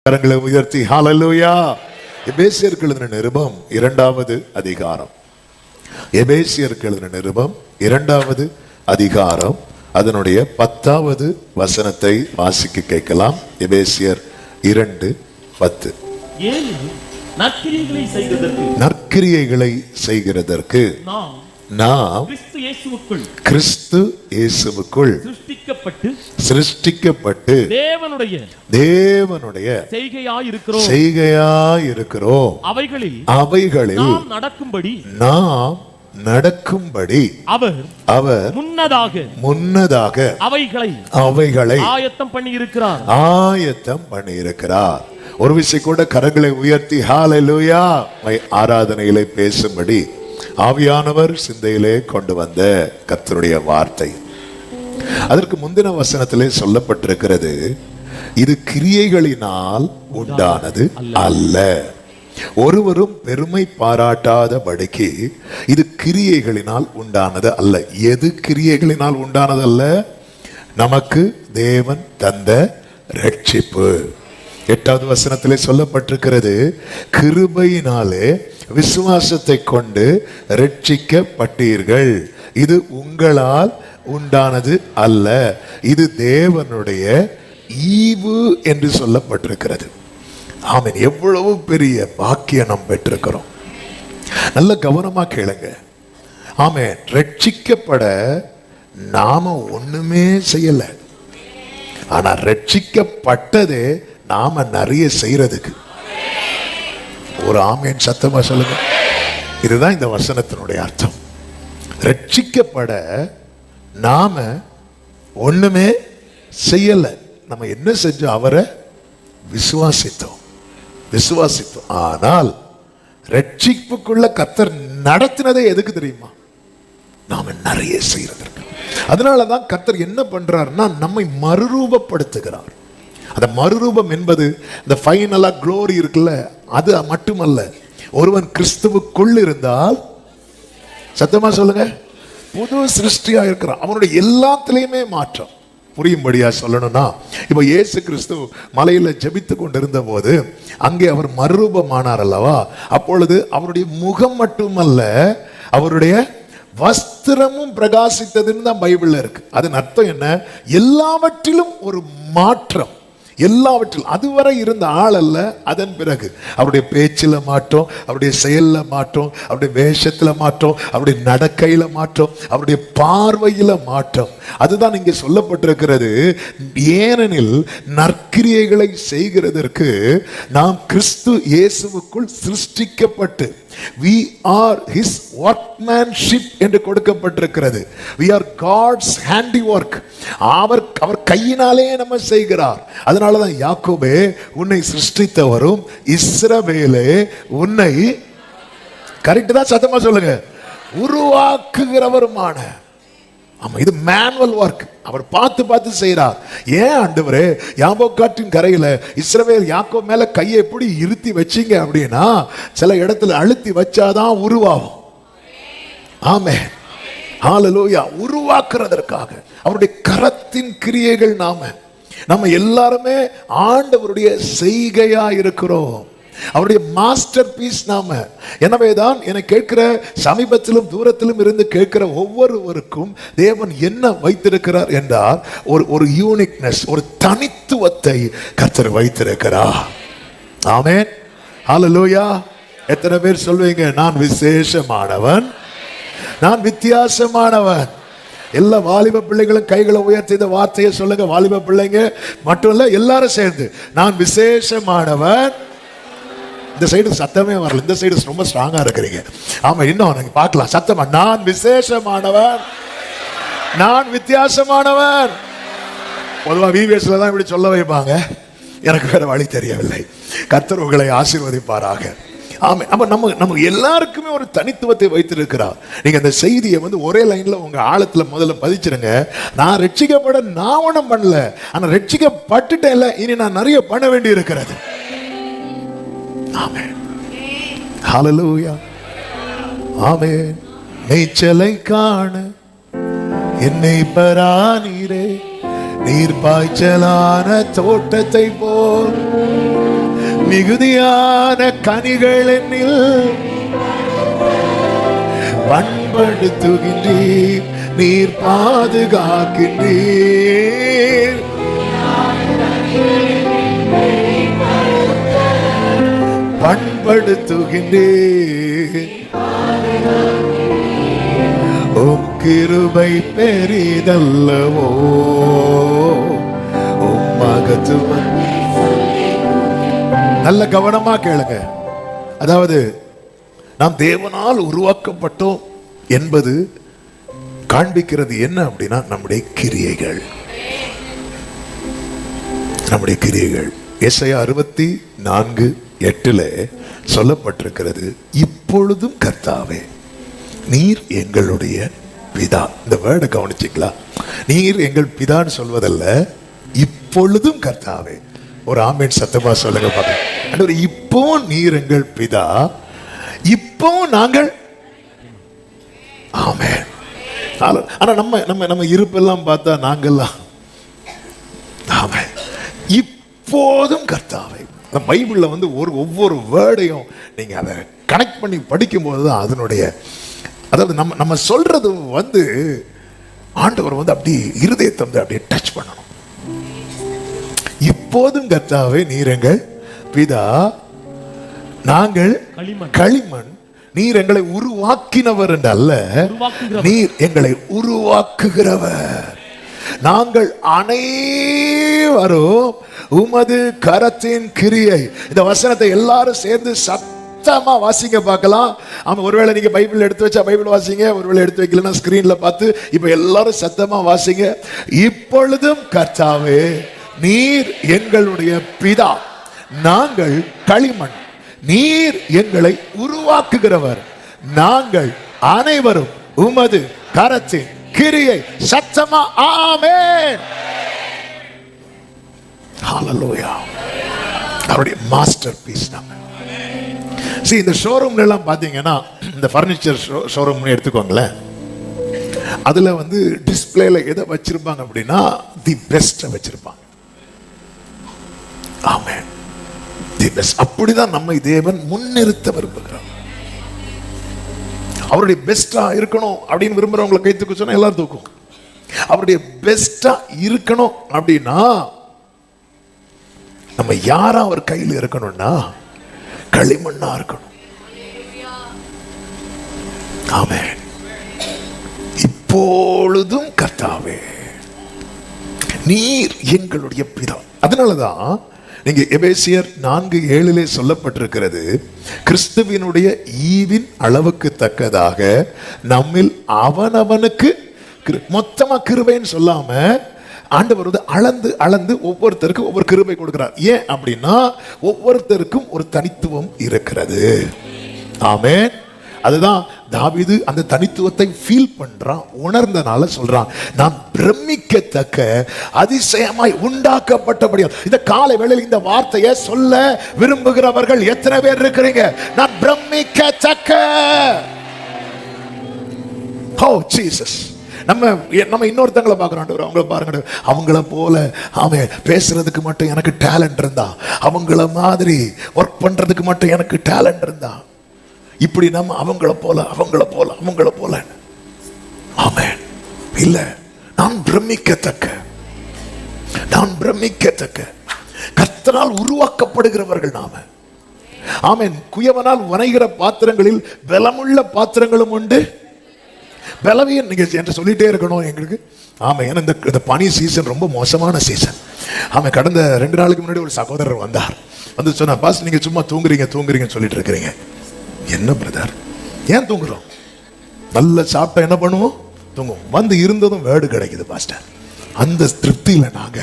கரங்களை உயர்த்தி ஹல்லேலூயா. எபேசியருக்கு எழுதின நிருபம் 2வது அதிகாரம். எபேசியருக்கு எழுதின நிருபம் 2வது அதிகாரம் அதனுடைய 10வது வசனத்தை வாசிக்க கேட்கலாம். எபேசியர் 2:10. நற்கிரியைகளை செய்கிறதற்கு நாம் கிறிஸ்து இயேசுவுக்குள் சிருஷ்டிக்கப்பட்டு தேவனுடைய செய்கையாயிருக்கிறோம். அவைகளில் நாம் நடக்கும்படி அவர் முன்னதாக அவைகளை ஆயத்தம் பண்ணியிருக்கிறார். ஒரு விஷயம் கூட கரங்களை உயர்த்தி ஹல்லேலூயா ஆராதனையிலே பேசும்படி ஆவியானவர் சிந்தையிலே கொண்டு வந்த கர்த்தருடைய வார்த்தை. அதற்கு முந்தின வசனத்திலே சொல்லப்பட்டிருக்கிறது, இது கிரியைகளினால் உண்டானது அல்ல. ஒருவரும் பெருமை பாராட்டாதபடிக்கு இது கிரியைகளினால் உண்டானது அல்ல. எது கிரியைகளினால் உண்டானது அல்ல? நமக்கு தேவன் தந்த ரட்சிப்பு. 8வது வசனத்திலே சொல்லப்பட்டிருக்கிறது, கிருபையினாலே விசுவாசத்தை கொண்டு ரட்சிக்கப்பட்டீர்கள். இது உங்களால் உண்டானது அல்ல, இது தேவனுடைய ஈவு என்று சொல்லப்பட்டிருக்கிறது. ஆமென். எவ்வளவு பெரிய பாக்கியம் நாம் பெற்றிருக்கிறோம். நல்ல கவனமா கேளுங்க. ஆமென். ரட்சிக்கப்பட நாம ஒண்ணுமே செய்யல, ஆனா ரட்சிக்கப்பட்டதே நாம நிறைய செய்யறதுக்கு. ஒரு ஆமேன் சத்தமா சொல்லுங்க. இதுதான் இந்த வசனத்தினுடைய அர்த்தம். ரட்சிக்கப்பட நாம ஒண்ணுமே செய்யல, நம்ம என்ன செஞ்சோம்? அவரை விசுவாசித்தோம். ஆனால் ரட்சிப்புக்குள்ள கர்த்தர் நடத்தினதே எதுக்கு தெரியுமா? நாம நிறைய செய்யறதற்கு. அதனாலதான் கர்த்தர் என்ன பண்றாருன்னா நம்மை மறுரூபப்படுத்துகிறார். அந்த மறுரூபம் என்பது இந்த ஃபைனலா க்ளோரி இருக்குல்ல, அது மட்டுமல்ல. ஒருவன் கிறிஸ்துவுக்குள் இருந்தால், சத்தமா சொல்லுங்க, புது சிருஷ்டியா இருக்கிறான். அவனுடைய எல்லாத்திலையுமே மாற்றம். புரியும்படியா சொல்லணும்னா, இப்ப இயேசு கிறிஸ்து மலையில ஜெபித்து கொண்டிருந்த போது அங்கே அவர் மறுரூபமானார் அல்லவா? அப்பொழுது அவருடைய முகம் மட்டுமல்ல, அவருடைய வஸ்திரமும் பிரகாசித்ததுன்னு தான் பைபிள்ல இருக்கு. அதன் அர்த்தம் என்ன? எல்லாவற்றிலும் ஒரு மாற்றம். எல்லாவற்றிலும் அதுவரை இருந்த ஆள் அல்ல. அதன் பிறகு அவருடைய பேச்சில் மாற்றம், அவருடைய செயல்ல மாற்றம், அவருடைய வேஷத்துல மாற்றம், அவருடைய நடக்கையில மாற்றம், அவருடைய பார்வையில மாற்றம். அதுதான் இங்கே சொல்லப்பட்டிருக்கிறது. ஏனெனில் நற்கிரியைகளை செய்கிறதற்கு நாம் கிறிஸ்து இயேசுவுக்குள் சிருஷ்டிக்கப்பட்டு we are his workmanship என்று கொடுக்கப்பட்டிருக்கிறது. we are God's handiwork. அவர் கையினாலே நம்ம செய்கிறார். அதனாலதான் யாக்கோபே, உன்னை சிருஷ்டித்தவரும் இஸ்ரவேலே உன்னை, கரெக்ட் தான், சத்தமா சொல்லுங்க, உருவாக்குகிறவருமான. ஆமா, இது மேனுவல் ஒர்க். அவர் பார்த்து செய்கிறார். ஏன் ஆண்டவரே, யாபோக்காற்றின் கரையில இஸ்ரவேல் யாக்கோப் மேல கையை எப்படி இருத்தி வச்சீங்க அப்படின்னா, சில இடத்துல அழுத்தி வச்சாதான் உருவாகும். ஆமென். ஹல்லேலூயா. உருவாக்குறதற்காக அவருடைய கரத்தின் கிரியைகள். நம்ம எல்லாருமே ஆண்டவருடைய செய்கையா இருக்கிறோம், அவருடைய மாஸ்டர் பீஸ் நாம. எனவேதான் என்னை கேட்கிற, சமீபத்திலும் தூரத்திலும் இருந்து கேட்கிற ஒவ்வொருவருக்கும் தேவன் என்ன வைத்திருக்கிறார் என்றால், ஒரு யூனிக்னஸ், ஒரு தனித்துவத்தை கர்த்தர் வைத்திருக்கிறார். ஆமென். ஹல்லேலூயா. எத்தனை பேர் சொல்வீங்க, நான் விசேஷமானவன், நான் வித்தியாசமானவன்? எல்லா வாலிப பிள்ளைகளும் கைகளை உயர்த்தி இந்த வார்த்தையை சொல்லுங்க. வாலிப பிள்ளைங்க மட்டும் இல்ல, எல்லாரும் சேர்ந்து, நான் விசேஷமானவன். இந்த சைடு சத்தமே வரல, இந்த சைடு ரொம்ப ஸ்ட்ராங்கா இருக்கிறீங்க. ஆமா, இன்னும் நீங்க பார்க்கலாம் சத்தமா, நான் விசேஷமானவன், நான் வித்தியாசமானவன். பொதுவா விவிஎஸ்ல தான் இப்படி சொல்ல வைப்பாங்க, எனக்கு வேற வழி தெரியவில்லை. கர்த்தர் உங்களை ஆசீர்வதிப்பாராக. ஆமா, அப்ப நம்ம எல்லாருக்குமே ஒரு தனித்துவத்தை வைத்திருக்கிறார். நீங்க அந்த செய்தியை ஒரே லைன்ல உங்க ஆழத்துல முதல்ல பதிச்சிருங்க. நான் ரட்சிக்கப்பட நான் ஒண்ணும் பண்ணல, ஆனா ரட்சிக்கப்பட்டுட்டேன்ல, இனி நான் நிறைய பண்ண வேண்டி இருக்கிறது. ஆமென். ஹல்லேலூயா. ஆமென். மேய்ச்சலை காண என்னை பரானீரே, நீர் பாய்ச்சலான தோட்டத்தை போல் மிகுதியான கனிகள் என்னில் பண்படுத்துகின்றீர், நீர் பாதுகாக்கின்றீர். பண்படுத்துகின்றீர். உம் கிருபை பெரிதல்லவோ, உம் மகத்துவம். நல்ல கவனமா கேளுங்க. அதாவது நாம் தேவனால் உருவாக்கப்பட்டோம் என்பது காண்பிக்கிறது என்ன அப்படின்னா நம்முடைய கிரியைகள். நம்முடைய கிரியைகள். ஏசாயா 64:8 சொல்லப்பட்டிருக்கிறது, இப்பொழுதும் கர்த்தாவே நீர் எங்களுடைய பிதா. இந்த வேர்டை கவனிச்சிங்களா? நீர் எங்கள் பிதான்னு சொல்வதல்ல, இப்பொழுதும் கர்த்தாவே. ஒரு ஆமேன் சத்தமா சொல்லுங்க பாருங்க. இப்போ நீர் எங்கள் பிதா, இப்போ நாங்கள். ஆமென். ஆனா நம்ம நம்ம நம்ம இருப்பெல்லாம் பார்த்தா நாங்கெல்லாம். ஆமென். இப்போதும் கர்த்தாவே. பைபிள்ல வந்து ஒவ்வொரு வேர்டையும் நீங்க அதை கனெக்ட் பண்ணி படிக்கும் போதுதான் அதனுடைய, அதாவது நம்ம நம்ம சொல்றது வந்து ஆண்டவர் வந்து அப்படி இருதயத்தை வந்து அப்படியே டச் பண்ணணும். இப்போதும் கர்த்தாவே நீர் எங்கள் பிதா, நாங்கள் களிமண், நீர் எங்களை உருவாக்கினவர் என்று அல்ல, நீர் எங்களை உருவாக்குகிறவர். நாங்கள் அனைவரும் உமது கரத்தின் கிரியை. இந்த வசனத்தை எல்லாரும் சேர்ந்து சத்தமா வாசிங்க பார்க்கலாம். ஆமா, ஒருவேளை நீங்க பைபிள் எடுத்து வச்சா பைபிள் வாசிங்க, ஒருவேளை எடுத்து வைக்கலன்னா ஸ்கிரீன்ல பார்த்து இப்ப எல்லாரும் சத்தமா வாசிங்க. இப்பொழுதும் கர்த்தாவே நீர் எங்களுடைய பிதா, நாங்கள் களிமண், நீர் எங்களை உருவாக்குகிறவர், நாங்கள் அனைவரும் உமது கரத்தின் கிரியை. சத்தமா ஆமென். ஹல்லேலூயா. அவருடைய மாஸ்டர் பீஸ் நம்ம. See, இந்த ஷோரூம்ல எல்லாம் பாத்தீங்கன்னா, இந்த பர்னிச்சர் ஷோரூம் எடுத்துக்கோங்களேன், அதுல வந்து டிஸ்பிளேல எதை வச்சிருப்பாங்க அப்படின்னா தி பெஸ்ட் வச்சிருப்பாங்க. ஆமென். The best. அப்படிதான் நம்மை தேவன் முன்னிறுத்த விரும்புகிறார். அவருடைய பெஸ்டா இருக்கணும் அப்படின்னு விரும்புறவங்களை கை தூக்க சொன்னா எல்லாரும் தூக்கும். அவருடைய பெஸ்டா இருக்கணும் அப்படின்னா நம்ம யாரா அவர் கையில் இருக்கணும்னா களிமண்ணா இருக்கணும். ஆமென். இப்பொழுதும் கர்த்தாவே நீர் எங்களுடைய பிதா. அதனாலதான் நீங்க எபேசியர் 4:7 சொல்லப்பட்டிருக்கிறது, கிறிஸ்துவினுடைய ஈவின் அளவுக்கு தக்கதாக நம்மில் அவனவனுக்கு மொத்தமா கிருபைன்னு சொல்லாம ஆண்டவர் வந்து அளந்து அளந்து ஒவ்வொருத்தருக்கும் ஒவ்வொரு கிருபை கொடுக்கிறார். ஏன் அப்படின்னா ஒவ்வொருத்தருக்கும் ஒரு தனித்துவம் இருக்கிறது. ஆமென். அதுதான் தாவீது அந்த தனித்துவத்தை ஃபீல் பண்றான், உணர்ந்தனால சொல்றான், நான் பிரமிக்கத்தக்க அதிசயமாய் உண்டாக்கப்பட்டபடியால். இந்த காலை வேளையில் இந்த வார்த்தையை சொல்ல விரும்புகிறவர்கள் எத்தனை பேர் இருக்கிறீங்க? நான் பிரமிக்கத்தக்க. ஓ ஜீசஸ். நம்ம இன்னொருத்தங்களை பார்க்கிறோம், அவங்கள பாருங்க, அவங்கள போல அவன் பேசுறதுக்கு மட்டும் எனக்கு டேலண்ட் இருந்தா, அவங்கள மாதிரி ஒர்க் பண்றதுக்கு மட்டும் எனக்கு டேலண்ட் இருந்தா, இப்படி நம்ம அவங்கள போல ஆமென். இல்ல, நான் பிரமிக்கத்தக்க கர்த்தரால் உருவாக்கப்படுகிறவர்கள் நாம. ஆமென். குயவனால் வனைகிற பாத்திரங்களில் பலமுள்ள பாத்திரங்களும் உண்டு, பலவீனம் நீங்க என்று சொல்லிட்டே இருக்கணும் எங்களுக்கு. ஆமா, ஏன்னா இந்த பனி சீசன் ரொம்ப மோசமான சீசன். ஆமா, கடந்த 2 நாளுக்கு முன்னாடி ஒரு சகோதரர் வந்தார், வந்து சொன்னா, பாஸ் நீங்க சும்மா தூங்குறீங்கன்னு சொல்லிட்டு இருக்கிறீங்க. என்ன பிரதர், ஏன் தூங்குறோம்? நல்லா சாப்பிட்டா என்ன பண்ணுவோம்? தூங்குவோம். வந்து இருந்ததும் வேர்டு கிடைக்குது பாஸ்டர், அந்த திருப்தியில நாங்க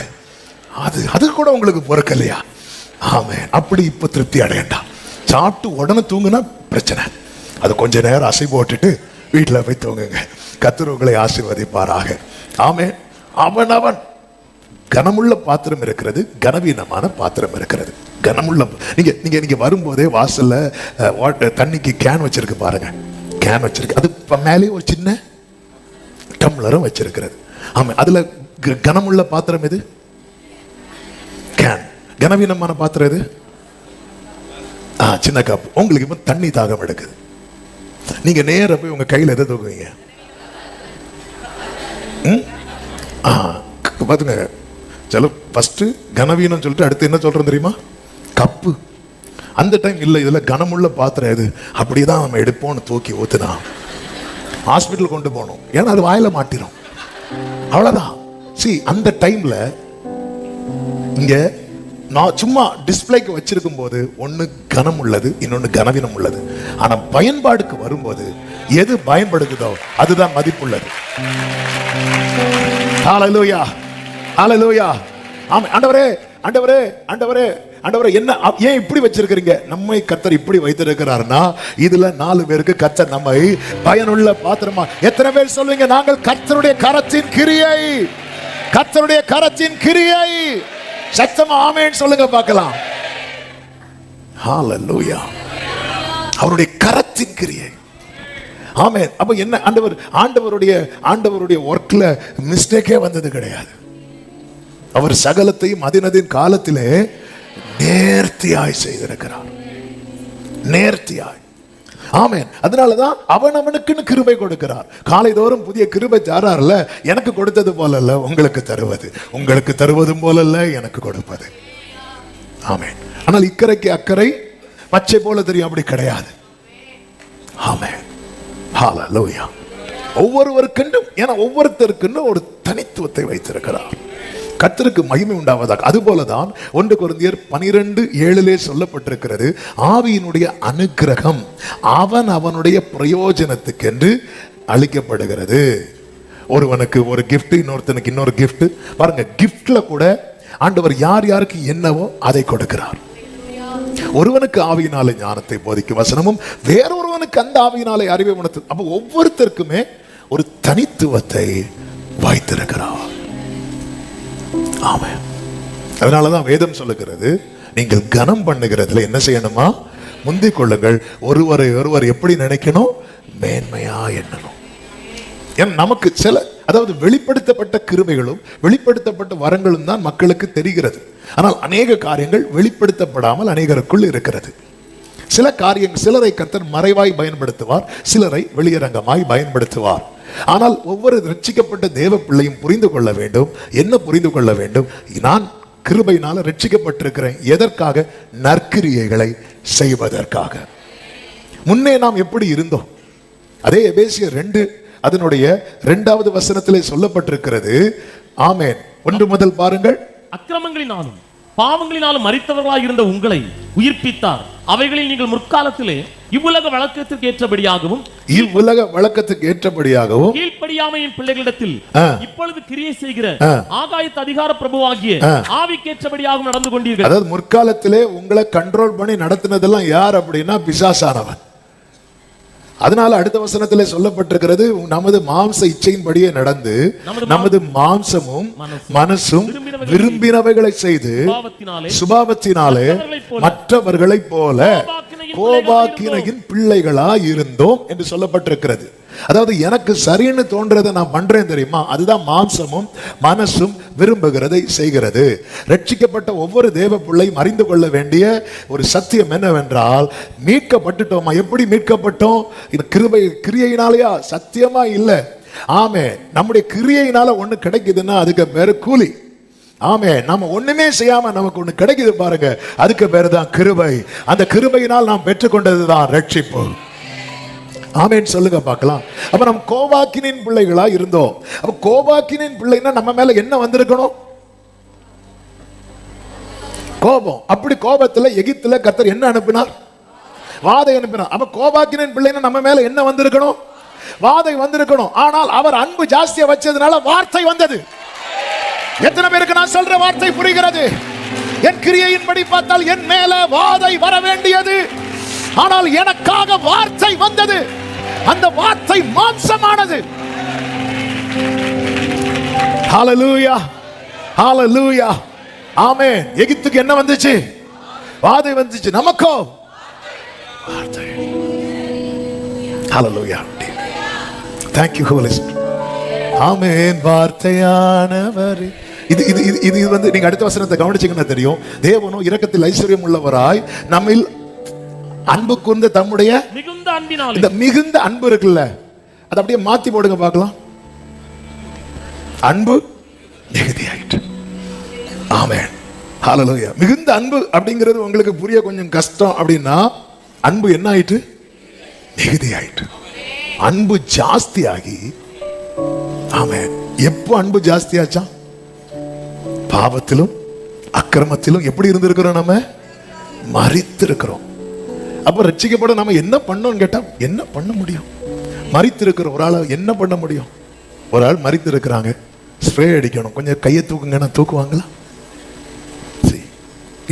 அது கூட உங்களுக்கு பொறுக்கலையா? ஆமென். அப்படி இப்ப திருப்தி அடையண்டாம். சாப்பிட்டு உடனே தூங்குனா பிரச்சனை. அது கொஞ்ச நேரம் அசை போட்டுட்டு வீட்டில் போய் தூங்குங்க. கர்த்தர் உங்களை ஆசீர்வதிப்பாராக. ஆமென். அவன் கனமுள்ள பாத்திரம் இருக்கிறது, கனவீனமான பாத்திரம் இருக்கிறது. கனமுள்ள நீங்க வரும்போதே வாசல்ல தண்ணிக்கு கேன் வச்சிருக்கு பாருங்க, கேன் வச்சிருக்கு. அது மேலே ஒரு சின்ன டம்ளரும் வச்சிருக்கிறது. ஆமா, அதுல கனமுள்ள பாத்திரம் எது? கேன். கனவீனமான பாத்திரம் எது? சின்ன கப். உங்களுக்கு இப்ப தண்ணி தாகம் எடுக்குது. நீங்க நேர போய் உங்க கையில எதை தூக்குவீங்க? பாத்துங்க, சில ஃபர்ஸ்ட் கனவீனம் சொல்லிட்டு அடுத்து என்ன சொல்றோம் தெரியுமா? கப்பு. அந்த டைம் இல்லை, இதுல கனமுள்ள பாத்திரம் எது, அப்படிதான் நம்ம எடுப்போம்னு தூக்கி ஊத்துனா ஹாஸ்பிட்டல் கொண்டு போகணும். ஏன்னா அது வாயில மாட்டிரும், அவ்வளவுதான். அந்த டைம்ல இங்க நான் சும்மா டிஸ்பிளேக்கு வச்சிருக்கும் போது ஒன்னு கனம் உள்ளது, இன்னொன்னு கனவீனம் உள்ளது. ஆனா பயன்பாடுக்கு வரும்போது எது பயன்படுத்துதோ அதுதான் மதிப்புள்ளது. ஹல்லேலூயா, ஹல்லேலூயா. ஆமென். ஆண்டவரே, ஆண்டவரே, ஆண்டவரே, ஆண்டவரே, என்ன ஏன் இப்படி வச்சிருக்கிறீங்க? நம்மை கர்த்தர் இப்படி வைத்திருக்கிறார்னா இதுல 4 பேருக்கு கர்த்தர் நம்மை பயனுள்ள பாத்திரமா. எத்தனை பேர் சொல்லுவீங்க, நாங்கள் கர்த்தருடைய கரத்தின் கிரியை, கர்த்தருடைய கரத்தின் கிரியை? சத்தமா ஆமென் சொல்லுங்க பார்க்கலாம். ஹல்லேலூயா. அவருடைய கரத்தின் கிரியை. ஆமென். அப்ப என்ன, ஆண்டவருடைய ஒர்க்ல மிஸ்டேக்கே வந்தது கிடையாது. அவர் சகலத்தையும் அதினதின் காலத்திலே நேர்த்தியாய் செய்திருக்கிறார், நேர்த்தியாய். ஆமென். அதனாலதான் அவனுக்குன்னு கிருபை கொடுக்கிறார். காலைதோறும் புதிய கிருபை தாரார்ல. எனக்கு கொடுத்தது போல அல்ல உங்களுக்கு தருவது, உங்களுக்கு தருவதும் போல அல்ல எனக்கு கொடுப்பது. ஆமென். ஆனால் இக்கரைக்கு அக்கறை பச்சை போல தெரியும், அப்படி கிடையாது. ஆமென். ஹல்லேலூயா. ஒவ்வொருவருக்கென்றும், ஏன்னா ஒவ்வொருத்தருக்குன்னு ஒரு தனித்துவத்தை வைத்திருக்கிறார். கர்த்தருக்கு மகிமை உண்டாவதாக. அதுபோலதான் 1 கொரிந்தியர் 12:7 சொல்லப்பட்டிருக்கிறது, ஆவியினுடைய அனுக்கிரகம் அவனுடைய பிரயோஜனத்துக்கென்று அளிக்கப்படுகிறது. ஒருவனுக்கு ஒரு கிஃப்ட், இன்னொருத்தனுக்கு இன்னொரு கிஃப்ட். பாருங்க, கிஃப்ட்ல கூட ஆண்டவர் யார் யாருக்கு என்னவோ அதை கொடுக்கிறார். ஒருவனுக்கு ஆவியினாலே ஞானத்தை போதிக்கும் வசனமும், வேறொருவனுக்கு அந்த ஆவியினாலே அறிவை உணர்த்து. அப்ப ஒவ்வொருத்தருக்குமே ஒரு தனித்துவத்தை வைத்திருக்கிறார். ஆமென். அதனாலதான் வேதம் சொல்லுகிறது, நீங்கள் கனம் பண்ணுகிறதுல என்ன செய்யணுமா? முந்திக் கொள்ளுங்கள். ஒருவர் எப்படி நினைக்கணும்? மேன்மையா எண்ணணும். ஏன்னா நமக்கு சில, அதாவது வெளிப்படுத்தப்பட்ட கிருபைகளும் வெளிப்படுத்தப்பட்ட வரங்களும் தான் மக்களுக்கு தெரிகிறது. ஆனால் அநேக காரியங்கள் வெளிப்படுத்தப்படாமல் அநேகருக்குள் இருக்கிறது. சில காரியங்கள், சிலரை கர்த்தர் மறைவாய் பயன்படுத்துவார், சிலரை வெளியரங்கமாய் பயன்படுத்துவார். ஆனால் ஒவ்வொரு ரட்சிக்கப்பட்ட தேவ பிள்ளையும் புரிந்து கொள்ள வேண்டும். என்ன புரிந்து கொள்ள வேண்டும்? நான் கிருபையினால ரட்சிக்கப்பட்டிருக்கிறேன். எதற்காக? நற்கிரியைகளை செய்வதற்காக. முன்னே நாம் எப்படி இருந்தோம்? அதே எபேசியர் 2 அதனுடைய 2வது வசனத்திலே சொல்லப்பட்டிருக்கிறது. ஆமென். 1 முதல் பாருங்கள். அக்கிரமங்களினாலும் பாவங்களினாலும் மரித்தவர்களாய் இருந்த உங்களை உயிர்ப்பித்தார். அவைகளில் நீங்கள் முற்காலத்திலே இவ்வுலக வழக்கத்துக்கு ஏற்றபடியாகவும் கீழ்ப்படியாமையின் பிள்ளைகளிடத்தில் இப்பொழுது கிரியை செய்கிற ஆகாயத்து அதிகார பிரபுவாகிய ஆவிக்கேற்றபடியாகவும் நடந்து கொண்டீர்கள். அதாவது முற்காலத்திலே உங்களை கண்ட்ரோல் பண்ணி நடத்தினதெல்லாம் யார் அப்படின்னா பிசாசானவன். அதனால அடுத்த வசனத்திலே சொல்லப்பட்டிருக்கிறது, நமது மாம்ச இச்சையின்படியே நடந்து நமது மாம்சமும் மனசும் விரும்பினவைகளை செய்து சுபாவத்தினாலே மற்றவர்களைப் போல கோபாக்கினையின் பிள்ளைகளாய் இருந்தோம் என்று சொல்லப்பட்டிருக்கிறது. அதாவது எனக்கு சரின்னு தோன்றதை நான் பண்றேன் தெரியுமா, அதுதான் மாம்சமும் மனசும் விரும்புகிறதை செய்கிறது. ரட்சிக்கப்பட்ட ஒவ்வொரு தேவ பிள்ளையும் அறிந்து கொள்ள வேண்டிய ஒரு சத்தியம் என்னவென்றால், மீட்கப்பட்டுட்டோமா? எப்படி மீட்கப்பட்டோம்? இது கிரியையினாலயா? சத்தியமா இல்லை. ஆமே, நம்முடைய கிரியையினால ஒண்ணு கிடைக்குதுன்னா அதுக்கு பேரு கூலி. ஆமே, நம்ம ஒண்ணுமே செய்யாம நமக்கு ஒண்ணு கிடைக்குது பாருங்க, அதுக்கு பேரு தான் கிருபை. அந்த கிருபையினால் நாம் பெற்றுக்கொண்டதுதான் ரட்சிப்பு. ஆமென் சொல்லுங்க பார்க்கலாம். அப்ப நம்ம கோபாக்கினின் பிள்ளைகளா இருந்தோம். அப்ப கோபாக்கினின் பிள்ளைன்னா நம்ம மேல என்ன வந்திருக்கணும்? கோபம். அப்படி கோபத்துல எகிப்துல கர்த்தர் என்ன அனுப்பினார்? வாதை அனுப்பினார். அப்ப கோபாக்கினின் பிள்ளைன்னா நம்ம மேல என்ன வந்திருக்கணும்? வாதை வந்திருக்கணும். ஆனால் அவர் அன்பு ஜாஸ்தியா வச்சதுனால வார்த்தை வந்தது. எத்தனை பேருக்கு நான் சொல்ற வார்த்தை புரிகிறது? என் கிரியையின்படி பார்த்தால் என் மேல வாதை வர வேண்டியது, ஆனால் எனக்காக வார்த்தை வந்தது. அந்த வார்த்தை மாம்சமானது. ஹல்லேலூயா, ஹல்லேலூயா. ஆமென். எகிப்துக்கு என்ன வந்துச்சு? வாதை வந்துச்சு. நமக்கோ வார்த்தை. ஹல்லேலூயா. Thank you Holy Spirit. ஆமென். வார்த்தையானவர். இது வந்து நீங்க அடுத்த வசனத்தை கவனிச்சீங்கன்னா தெரியும். தேவனோ இரக்கத்தில் ஐஸ்வர்யம் உள்ளவராய் நம்மில் அன்பு கூர்ந்த தம்முடைய மிகுந்த அன்பினாலே. இந்த மிகுந்த அன்பு இருக்குல்ல, அதை அப்படியே மாத்தி போடுங்க பார்க்கலாம். அன்பு மிகுதியாயிற்று. ஆமென், ஹல்லேலூயா. மிகுந்த அன்பு அப்படிங்கிறது உங்களுக்கு புரிய கொஞ்சம் கஷ்டம் அப்படின்னா, அன்பு என்ன ஆயிற்று? மிகுதியாயிற்று. அன்பு ஜாஸ்தியாகி, ஆமென். எப்போ அன்பு ஜாஸ்தியாச்சா? பாவத்திலும் அக்கிரமத்திலும் எப்படி இருந்திருக்கிறோம்? நம்ம மரித்திருக்கிறோம். அப்ப ரட்சிக்கப்பட நம்ம என்ன பண்ணோம்னு கேட்டா என்ன பண்ண முடியும்? மரித்திருக்கிற ஒரு ஆளை என்ன பண்ண முடியும்? ஒரு ஆள் மரித்திருக்கிறாங்க, ஸ்ப்ரே அடிக்கணும், கொஞ்சம் கையை தூக்குங்கன்னா தூக்குவாங்களா? சரி,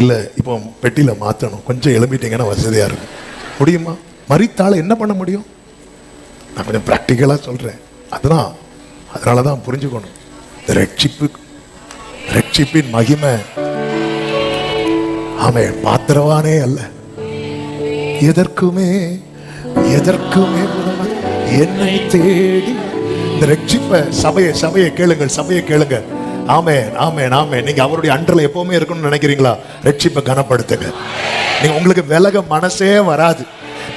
இல்ல இப்போ பெட்டியில மாத்தணும், கொஞ்சம் எழுப்பிட்டீங்கன்னா வசதியா இருக்கும், முடியுமா? மரித்தால என்ன பண்ண முடியும்? நான் கொஞ்சம் பிராக்டிக்கலா சொல்றேன். அதனாலதான் புரிஞ்சுக்கணும். ரட்சிப்பின் மகிமை ஆமென் பாத்திரவானே அல்ல, எதற்குமே என்னை தேடி. இந்த ரட்சிப்பை சபையை கேளுங்க. ஆமென் ஆமென் ஆமென். நீங்க அவருடைய அண்டர்ல எப்பவுமே இருக்கணும்னு நினைக்கிறீங்களா? ரட்சிப்பை கனப்படுத்துங்க. நீங்க உங்களுக்கு விலக மனசே வராது.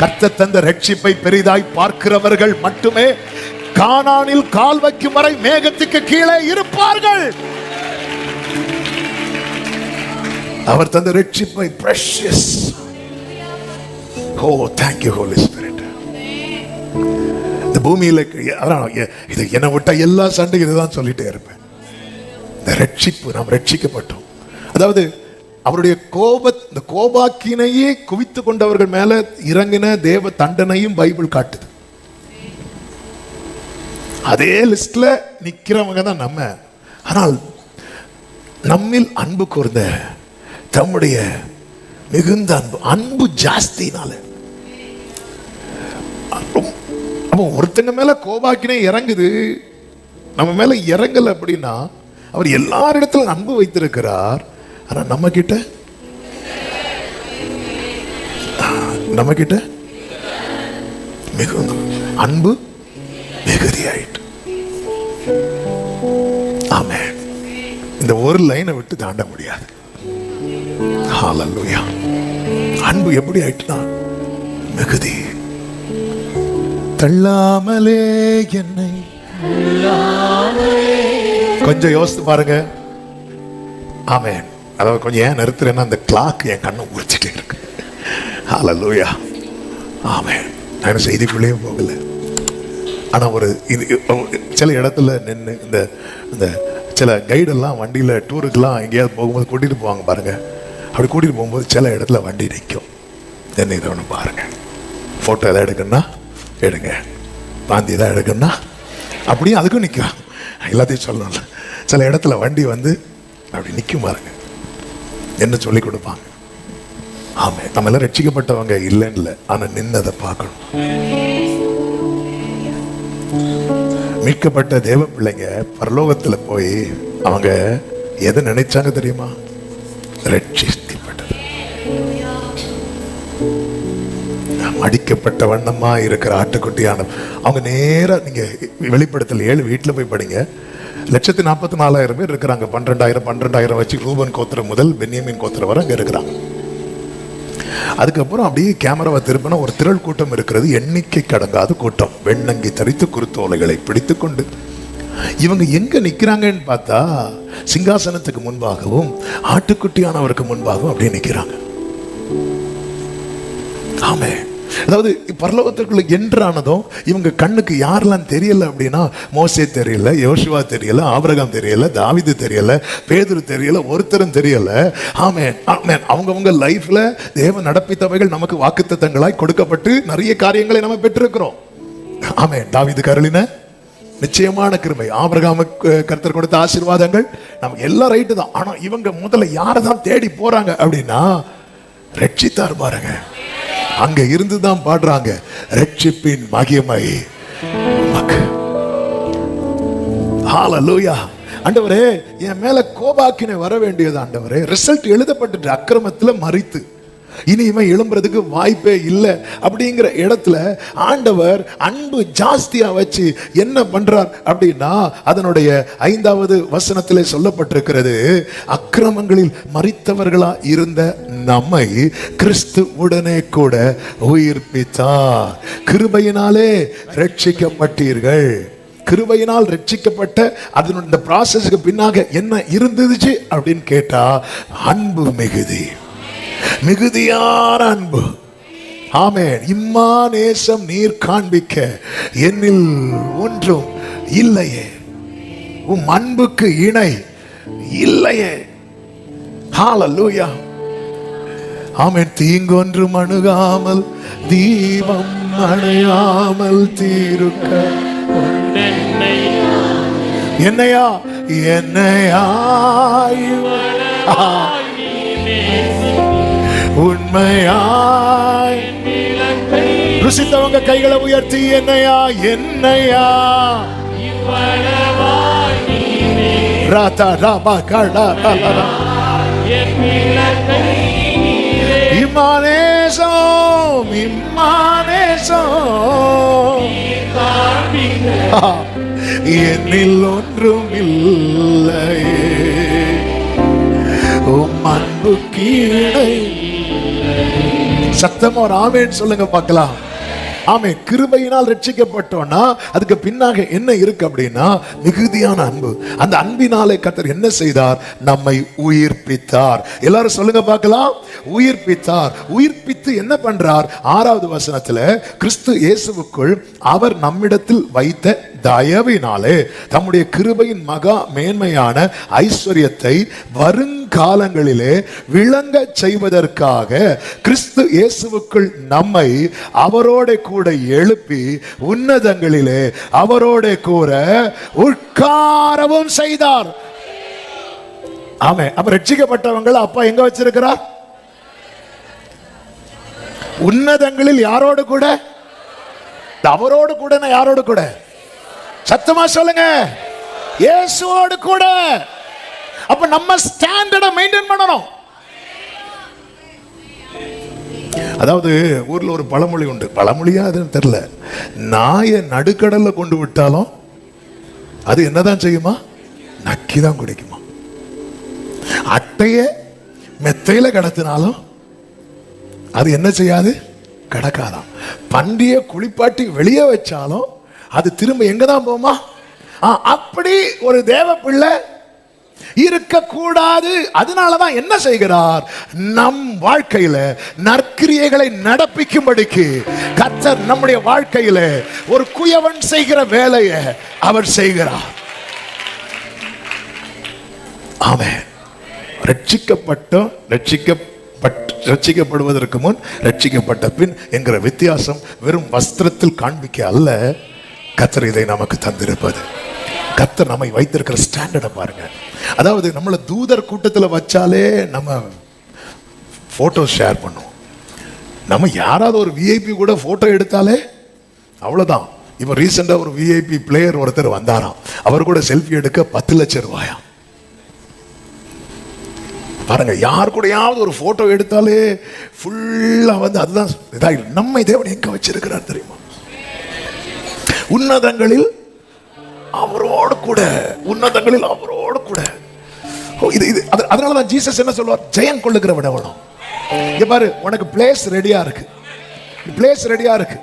கர்த்தர் தந்த ரட்சிப்பை பெரிதாய் பார்க்கிறவர்கள் மட்டுமே கானானில் கால் வைக்கும் வரை மேகத்துக்கு கீழே இருப்பார்கள். அவர் தந்த ரட்சிப்பை precious. Oh, thank you Holy Spirit. இந்த பூமியில இது என்னை விட்டா எல்லா சண்டையும் இதுதான் சொல்லிட்டே இருப்பேன். இந்த ரட்சிப்பு, நாம் ரட்சிக்கப்பட்டோம். அதாவது அவருடைய இந்த கோபாக்கினையே குவித்து கொண்டவர்கள் மேல இறங்கின தேவ தண்டனையும் பைபிள் காட்டுது. அதே லிஸ்ட்ல நிக்கிறவங்க தான் நம்ம. ஆனால் நம்மில் அன்பு கூர்ந்த தம்முடைய மிகுந்த அன்பு ஜாஸ்தினால, அப்போ ஒருத்தங்க மேல கோபாக்கினை இறங்குது, நம்ம மேல இறங்கல அப்படின்னா அவர் எல்லாரிடத்திலும் அன்பு வைத்திருக்கிறார். ஆனா நம்ம கிட்ட மிகுந்த அன்பு மிகுதியாயிட்டு. ஆமென். இந்த ஒரு லைனை விட்டு தாண்ட முடியாது. ஹல்லேலூயா. அன்பு எப்படி ஆயிட்டுனா மிகுதி. தள்ளாமலே என்னை கொஞ்சம் யோசித்து பாருங்க. ஆமென். அதாவது கொஞ்சம் ஏன் நிறுத்துறேன்னா அந்த கிளாக் என் கண்ணை உரிச்சிட்டே இருக்கு. ஹல்லேலூயா. ஆமென். நான் செய்திக்குள்ளேயே போகல. ஆனா ஒரு சில இடத்துல நின்று இந்த சில கைடெல்லாம் வண்டியில டூருக்கெல்லாம் எங்கேயாவது போகும்போது கூட்டிட்டு போவாங்க பாருங்க. அப்படி கூட்டிட்டு போகும்போது சில இடத்துல வண்டி நிற்கும். என்ன இதை ஒன்று பாருங்க. போட்டோ எதாவது எடுக்கணும்னா எடுங்க, பாந்தி எதாவது எடுக்கணும்னா அப்படியே அதுக்கும் நிற்கும். எல்லாத்தையும் சொல்லணும்ல. சில இடத்துல வண்டி வந்து அப்படி நிற்கும் பாருங்க. என்ன சொல்லி கொடுப்பாங்க? ஆமே, நம்ம எல்லாம் ரட்சிக்கப்பட்டவங்க இல்லைன்னு இல்லை, ஆனா நின்னதை பார்க்கணும். மீட்கப்பட்ட தேவ பிள்ளைங்க பரலோகத்துல போய் அவங்க எதை நினைச்சாங்க தெரியுமா? ரட்சிக்கப்பட்டது. அடிக்கப்பட்ட வண்ணமா இருக்கிற ஆட்டுக்குட்டியான அவங்க நேரா, நீங்க வெளிப்படுத்தல் 7 வீட்டுல போய் படிங்க. 1,44,000 பேர் இருக்கிறாங்க. 12,000 வச்சு ரூபன் கோத்திரம் முதல் பென்யமின் கோத்திரம் வரை அங்க இருக்கிறாங்க. அதுக்கப்புறம் அப்படியே கேமராவை திருப்பினா ஒரு திரள் கூட்டம் இருக்கிறது. எண்ணிக்கை கடங்காத கூட்டம். வெண்ணங்கி தரித்து குருத்தோலைகளை பிடித்து கொண்டு இவங்க எங்க நிக்கிறாங்கன்னு பார்த்தா சிங்காசனத்துக்கு முன்பாகவும் ஆட்டுக்குட்டியானவருக்கு முன்பாகவும் அப்படியே நிக்கிறாங்க. ஆமே. அதாவது பரலோகத்திற்குள்ள என்றானதும் இவங்க கண்ணுக்கு யாரெல்லாம் தெரியல அப்படின்னா, மோசே தெரியல, யோசுவா தெரியல, ஆபிரகாம் தெரியல, தாவீது தெரியல, பேதுரு தெரியல, ஒருத்தரும் தெரியல. ஆமென் ஆமென். அவங்கவங்க லைஃப்ல தேவன் நடப்பித்தவைகள் நமக்கு வாக்குத்தத்தங்களாய் கொடுக்கப்பட்டு நிறைய காரியங்களை நம்ம பெற்றிருக்கிறோம். ஆமென். தாவீது கருளின நிச்சயமான கிருபை, ஆபிரகாமுக்கு கர்த்தர் கொடுத்த ஆசீர்வாதங்கள் நமக்கு எல்லாம் ரைட்டு தான். ஆனா இவங்க முதல்ல யாரை தான் தேடி போறாங்க அப்படின்னா, ரட்சித்தார் பாருங்க. அங்க இருந்துதான் பாடுறாங்க, ரட்சிப்பின் மகிமை உமக்கு. ஹல்லேலூயா. ஆண்டவரே, என் மேல கோபாக்கினை வர வேண்டியது ஆண்டவரே. ரிசல்ட் எழுதப்பட்டு அக்கிரமத்துல மரித்து இனி இவன் எழும்புறதுக்கு வாய்ப்பே இல்லை அப்படிங்கிற இடத்துல ஆண்டவர் அன்பு ஜாஸ்தியா வச்சு என்ன பண்றார் அப்படின்னா, அதனுடைய 5வது வசனத்திலே சொல்லப்பட்டிருக்கிறது, அக்கிரமங்களில் மரித்தவர்களா இருந்த நம்மை கிறிஸ்து உடனே கூட உயிர்ப்பித்தார். கிருபையினாலே ரட்சிக்கப்பட்டீர்கள். கிருபையினால் ரட்சிக்கப்பட்ட அதனுடைய இந்த ப்ராசஸ்க்கு பின்னாக என்ன இருந்துச்சு அப்படின்னு கேட்டா, அன்பு மிகுதி, மிகுதியான அன்பு. ஆமென். இம்மா நேசம் நீர் காண்பிக்க என்னில் ஒன்றும் இல்லையே, உம் அன்புக்கு இணை இல்லையே. ஹல்லேலூயா. ஆமென். தீங்கொன்றும் அணுகாமல் தீபம் அணையாமல் தீருக்க என்னையா என்னையா உண்மையாய் ருசித்தவங்க கைகளை உயர்த்தி என்னையா என்னையா ராதா ராபா கடா இம்மானேசம் இம்மானேசம் என்னில் ஒன்றும் இல்லையே, உம் அன்பு கீழே. சத்தமா ஒரு ஆமென் சொல்லுங்க பார்க்கலாம். ஆமென். கிருபையினால் ரட்சிக்கப்பட்டோம்னா அதுக்கு பின்னாக என்ன இருக்கு அப்படின்னா, மிகுதியான அன்பு. அந்த அன்பினாலே கர்த்தர் என்ன செய்தார்? நம்மை உயிர்ப்பித்தார். எல்லாரும் சொல்லுங்க பார்க்கலாம். உயிர்ப்பித்தார். உயிர்ப்பித்து என்ன பண்றார்? 6வது வசனத்துல, கிறிஸ்து இயேசுவுக்குள் அவர் நம்மிடத்தில் வைத்த தயவினாலே தம்முடைய கிருபையின் மகா மேன்மையான ஐஸ்வர்யத்தை வருங்காலங்களிலே விளங்க செய்வதற்காக கிறிஸ்து இயேசுவுக்குள் நம்மை அவரோட கூட எழுப்பி உன்னதங்களிலே அவரோட கூட உட்காரவும் செய்தார். ஆமே. அப்ப ரட்சிக்கப்பட்டவங்களை அப்பா எங்க வச்சிருக்கிறார்? உன்னதங்களில். யாரோடு கூட? அவரோடு கூட. யாரோடு கூட? சத்தமா சொல்லுங்க. இயேசுவோடு கூட. அப்ப நம்ம ஸ்டாண்டர்டை மெயின்டைன் பண்ணணும். அதாவது ஊர்ல ஒரு பழமொழி உண்டு. பழமொழியா அதுன்னு தெரியல. நாயை நடுக்கடல்ல கொண்டு விட்டாலும் அது என்னதான் செய்யுமா? நக்கிதான் குடிக்குமா. அட்டைய மெத்தையில கடத்தினாலும் அது என்ன செய்யாது? கடக்காதான். பண்டிய குளிப்பாட்டி வெளியே வச்சாலும் அது திரும்ப எங்க தான் போமா? அப்படி ஒரு தேவ பிள்ளை இருக்கக்கூடாது. அதனாலதான் என்ன செய்கிறார்? நம் வாழ்க்கையில நற்கிரியைகளை நடப்பிக்கும்படிக்கு கர்த்தர் நம்முடைய வாழ்க்கையில ஒரு குயவன் செய்கிற வேலையை அவர் செய்கிறார். ஆமென். ரட்சிக்கப்படுவதற்கு முன் ரட்சிக்கப்பட்ட பின் என்கிற வித்தியாசம் வெறும் வஸ்திரத்தில் காண்பிக்க அல்ல, கர்த்தர் இதை நமக்கு தந்திருப்பது. கர்த்தர் நம்மை வைத்திருக்கிற ஸ்டாண்டர்டை பாருங்க. அதாவது நம்மள தூதர் கூட்டத்தில் வச்சாலே நம்ம போட்டோ ஷேர் பண்ணுவோம். நம்ம யாராவது ஒரு விஐபி கூட போட்டோ எடுத்தாலே அவ்வளவுதான். இப்போ ரீசெண்டா ஒரு விஐபி பிளேயர் ஒருத்தர் வந்தாராம். அவர் கூட செல்ஃபி எடுக்க 10 லட்சம் ரூபாயாம். பாருங்க, யார் கூடயாவது ஒரு போட்டோ எடுத்தாலே ஃபுல்லா அதுதான் இதாயிடும். நம்மை தேவன் எங்க வச்சிருக்கிறார் தெரியுமா? உன்னதங்களில் அவரோடு கூட. உன்னதங்களில் அவரோடு கூட. அதனாலதான் ஜீசஸ் என்ன சொல்லுவார்? ஜெயம் கொள்ளுகிற விடவனும். இங்க பாரு, உனக்கு பிளேஸ் ரெடியா இருக்கு. பிளேஸ் ரெடியா இருக்கு.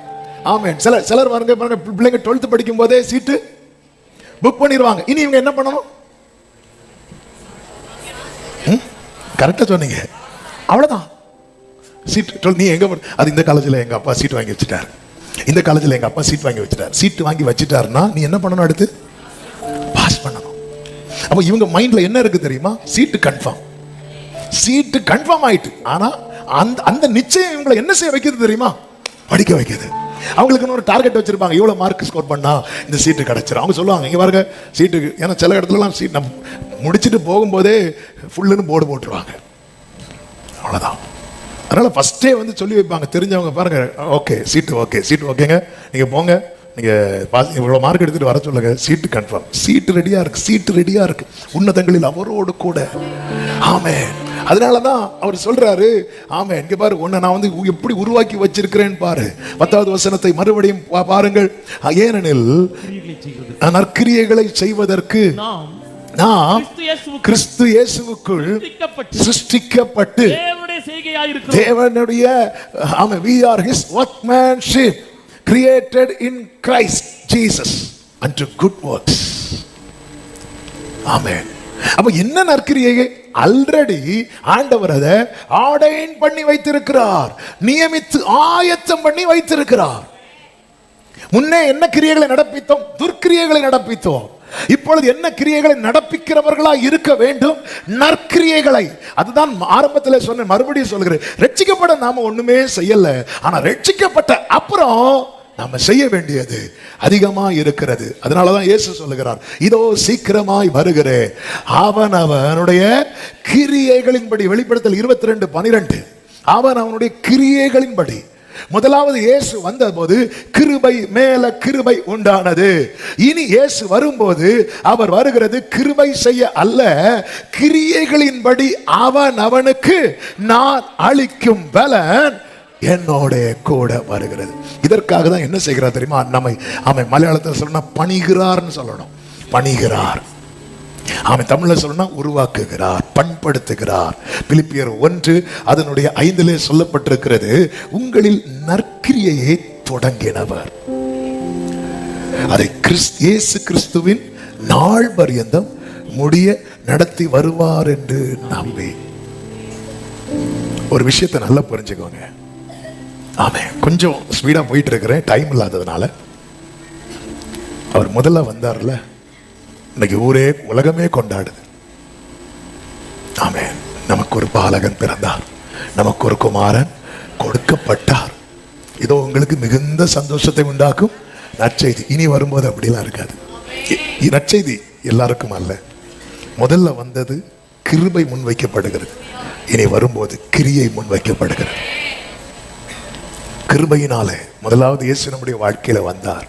ஆமென். சிலர் பாருங்க, பிள்ளைங்க 12th படிக்கும் போதே சீட்டு புக் பண்ணிடுவாங்க. இனி இவங்க என்ன பண்ணணும்? கரெக்டா சொன்னீங்க. அவ்வளவுதான். சீட் நீ எங்க? அது இந்த காலேஜில் எங்க அப்பா சீட் வாங்கி வச்சுட்டாரு, இந்த காலேஜில் எங்க அப்பா சீட் வாங்கி வச்சுட்டாரு. சீட் வாங்கி வச்சுட்டாருன்னா நீ என்ன பண்ணணும்? அடுத்து பாஸ் பண்ணணும். அப்ப இவங்க மைண்ட்ல என்ன இருக்கு தெரியுமா? சீட்டு கன்ஃபார்ம். சீட்டு கன்ஃபார்ம் ஆயிட்டு. ஆனா அந்த நிச்சயம் இவங்களை என்ன செய்ய வைக்கிறது தெரியுமா? படிக்க வைக்கிறது. அவங்களுக்கு ஒரு டார்கெட் வச்சிருப்பாங்க. இவ்வளவு மார்க் ஸ்கோர் பண்ணா இந்த சீட்டு கிடைச்சிடும். அவங்க சொல்லுவாங்க, இங்க பாருங்க சீட்டுக்கு. ஏன்னா சில இடத்துலலாம் சீட் நம்ம முடிச்சுட்டு போகும்போதே ஃபுல்லுன்னு போர்டு போட்டுருவாங்க. அவ்வளோதான். அதனால ஃபர்ஸ்டே சொல்லி வைப்பாங்க தெரிஞ்சவங்க. பாருங்க, ஓகே சீட்டு ஓகே, சீட்டு ஓகேங்க, நீங்க போங்க, நீங்க இவ்வளோ மார்க் எடுத்துட்டு வர சொல்லுங்க, சீட்டு கன்ஃபார்ம். சீட்டு ரெடியா இருக்கு, சீட்டு ரெடியா இருக்கு. உன்னதங்களில் அவரோடு கூட. ஆமென். அதனாலதான் அவர் சொல்றாரு, ஆமா இங்க பாரு உன்னை நான் வந்து எப்படி உருவாக்கி வச்சிருக்கிறேன் பாரு. 10வது வசனத்தை மறுபடியும் பாருங்கள். ஏனெனில் நற்கிரியைகளை செய்வதற்கு நாம் கிறிஸ்து இயேசுவுக்குள் சிருஷ்டிக்கப்பட்டு தேவனுடைய we are his workmanship created in Christ Jesus unto good works. ஆமென். அப்ப என்ன நற்கிரியை ஆல்ரெடி ஆண்டவர் அதை ஆர்டைன் பண்ணி வைத்திருக்கிறார், நியமித்து ஆயத்தம் பண்ணி வைத்திருக்கிறார். முன்னே என்ன கிரியைகளை நடப்பித்தோம்? துர்க்கிரியைகளை நடப்பித்தோம். இப்பொழுது என்ன கிரியைகளை நடப்பிக்கிறவர்களா இருக்க வேண்டும்? நற்கிரியைகளை. அதுதான் ஆரம்பத்தில் சொன்ன, மறுபடியும் சொல்கிறேன், ரட்சிக்கப்பட நாம ஒண்ணுமே செய்யல, ஆனா ரட்சிக்கப்பட்ட அப்புறம் நாம செய்ய வேண்டியது அதிகமா இருக்கிறது. அதனாலதான் இயேசு சொல்லுகிறார், இதோ சீக்கிரமாய் வருகிறேன், அவனுடைய கிரியைகளின்படி. வெளிப்படுத்தல் 22:12. அவனுடைய கிரியைகளின்படி. முதலாவது இயேசு வந்தபோது கிருபை மேல கிருபை உண்டானது. இனி இயேசு வரும்போது அவர் வருகிறது கிருபை செய்ய அல்ல, கிரியைகளின்படி அவனுக்கு நான் அளிக்கும் பலன் என்னோட கூட வருகிறது. இதற்காக தான் என்ன செய்கிறார் தெரியுமா? நம்மை மலையாளத்தில் சொல்லணும் பணிகிறார்னு சொல்லணும். பணிகிறார். அவன் தமிழ்ல சொல்லணும்னா உருவாக்குகிறார், பண்படுத்துகிறார். பிலிப்பியர் 1 அதனுடைய 5 சொல்லப்பட்டிருக்கிறது, உங்களில் நற்கிரியையை தொடங்கினவர் அதை இயேசு கிறிஸ்துவின் நாள் பரியந்தம் முடிய நடத்தி வருவார் என்று நம்பி. ஒரு விஷயத்தை நல்லா புரிஞ்சுக்கோங்க. ஆமே, கொஞ்சம் ஸ்பீடா போயிட்டு இருக்கிறேன், டைம் இல்லாததுனால. அவர் முதல்ல வந்தார்ல, இன்னைக்கு ஊரே உலகமே கொண்டாடுது. ஆமென். நமக்கு ஒரு பாலகன் பிறந்தார், நமக்கு ஒரு குமாரன் கொடுக்கப்பட்டார். இதோ உங்களுக்கு மிகுந்த சந்தோஷத்தை உண்டாக்கும் நற்செய்தி. இனி வரும்போது அப்படிலாம் இருக்காது. நற்செய்தி எல்லாருக்கும் அல்ல. முதல்ல வந்தது கிருபை முன்வைக்கப்படுகிறது, இனி வரும்போது கிரியை முன்வைக்கப்படுகிறது. கிருபையினாலே முதலாவது இயேசு நம்முடைய வாழ்க்கையில வந்தார்,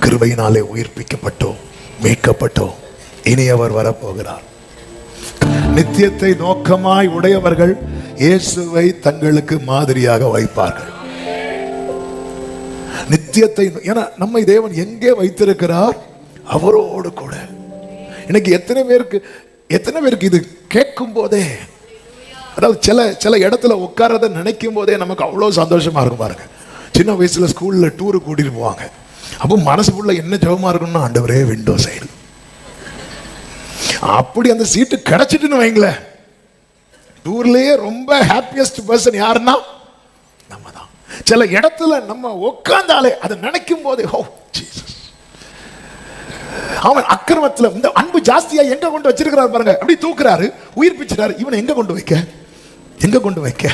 கிருபையினாலே உயிர்ப்பிக்கப்பட்டோம், மீட்கப்பட்டோம். இனி அவர் வரப்போகிறார். நித்தியத்தை நோக்கமாய் உடையவர்கள் இயேசுவை தங்களுக்கு மாதிரியாக வைப்பார்கள். நித்தியத்தை, ஏன்னா நம்மை தேவன் எங்கே வைத்திருக்கிறார்? அவரோடு கூட. இன்னைக்கு எத்தனை பேருக்கு இது கேட்கும் போதே, அதாவது சில இடத்துல உட்காரத நினைக்கும் போதே நமக்கு அவ்வளோ சந்தோஷமா இருக்கும். பாருங்க, சின்ன வயசுல ஸ்கூல்ல டூரு கூட்டிட்டு போவாங்க. அப்போ மனசுக்குள்ள என்ன ஜெபமா இருக்கணும்னா, ஆண்டவரே விண்டோ சைடு. அப்படி அந்த சீட்டு கிடைச்சிட்டுன்னு வைங்களேன், டூர்லயே ரொம்ப ஹாப்பியஸ்ட் பர்சன் யாருன்னா நம்ம தான். சில இடத்துல நம்ம உட்கார்ந்தாலே அதை நினைக்கும் போதே, ஓ ஜீசஸ். அவன் அக்கிரமத்துல இந்த அன்பு ஜாஸ்தியா எங்க கொண்டு வச்சிருக்கிறார் பாருங்க. அப்படி தூக்குறாரு, உயிர்ப்பிச்சாரு. இவனை எங்க கொண்டு வைக்க?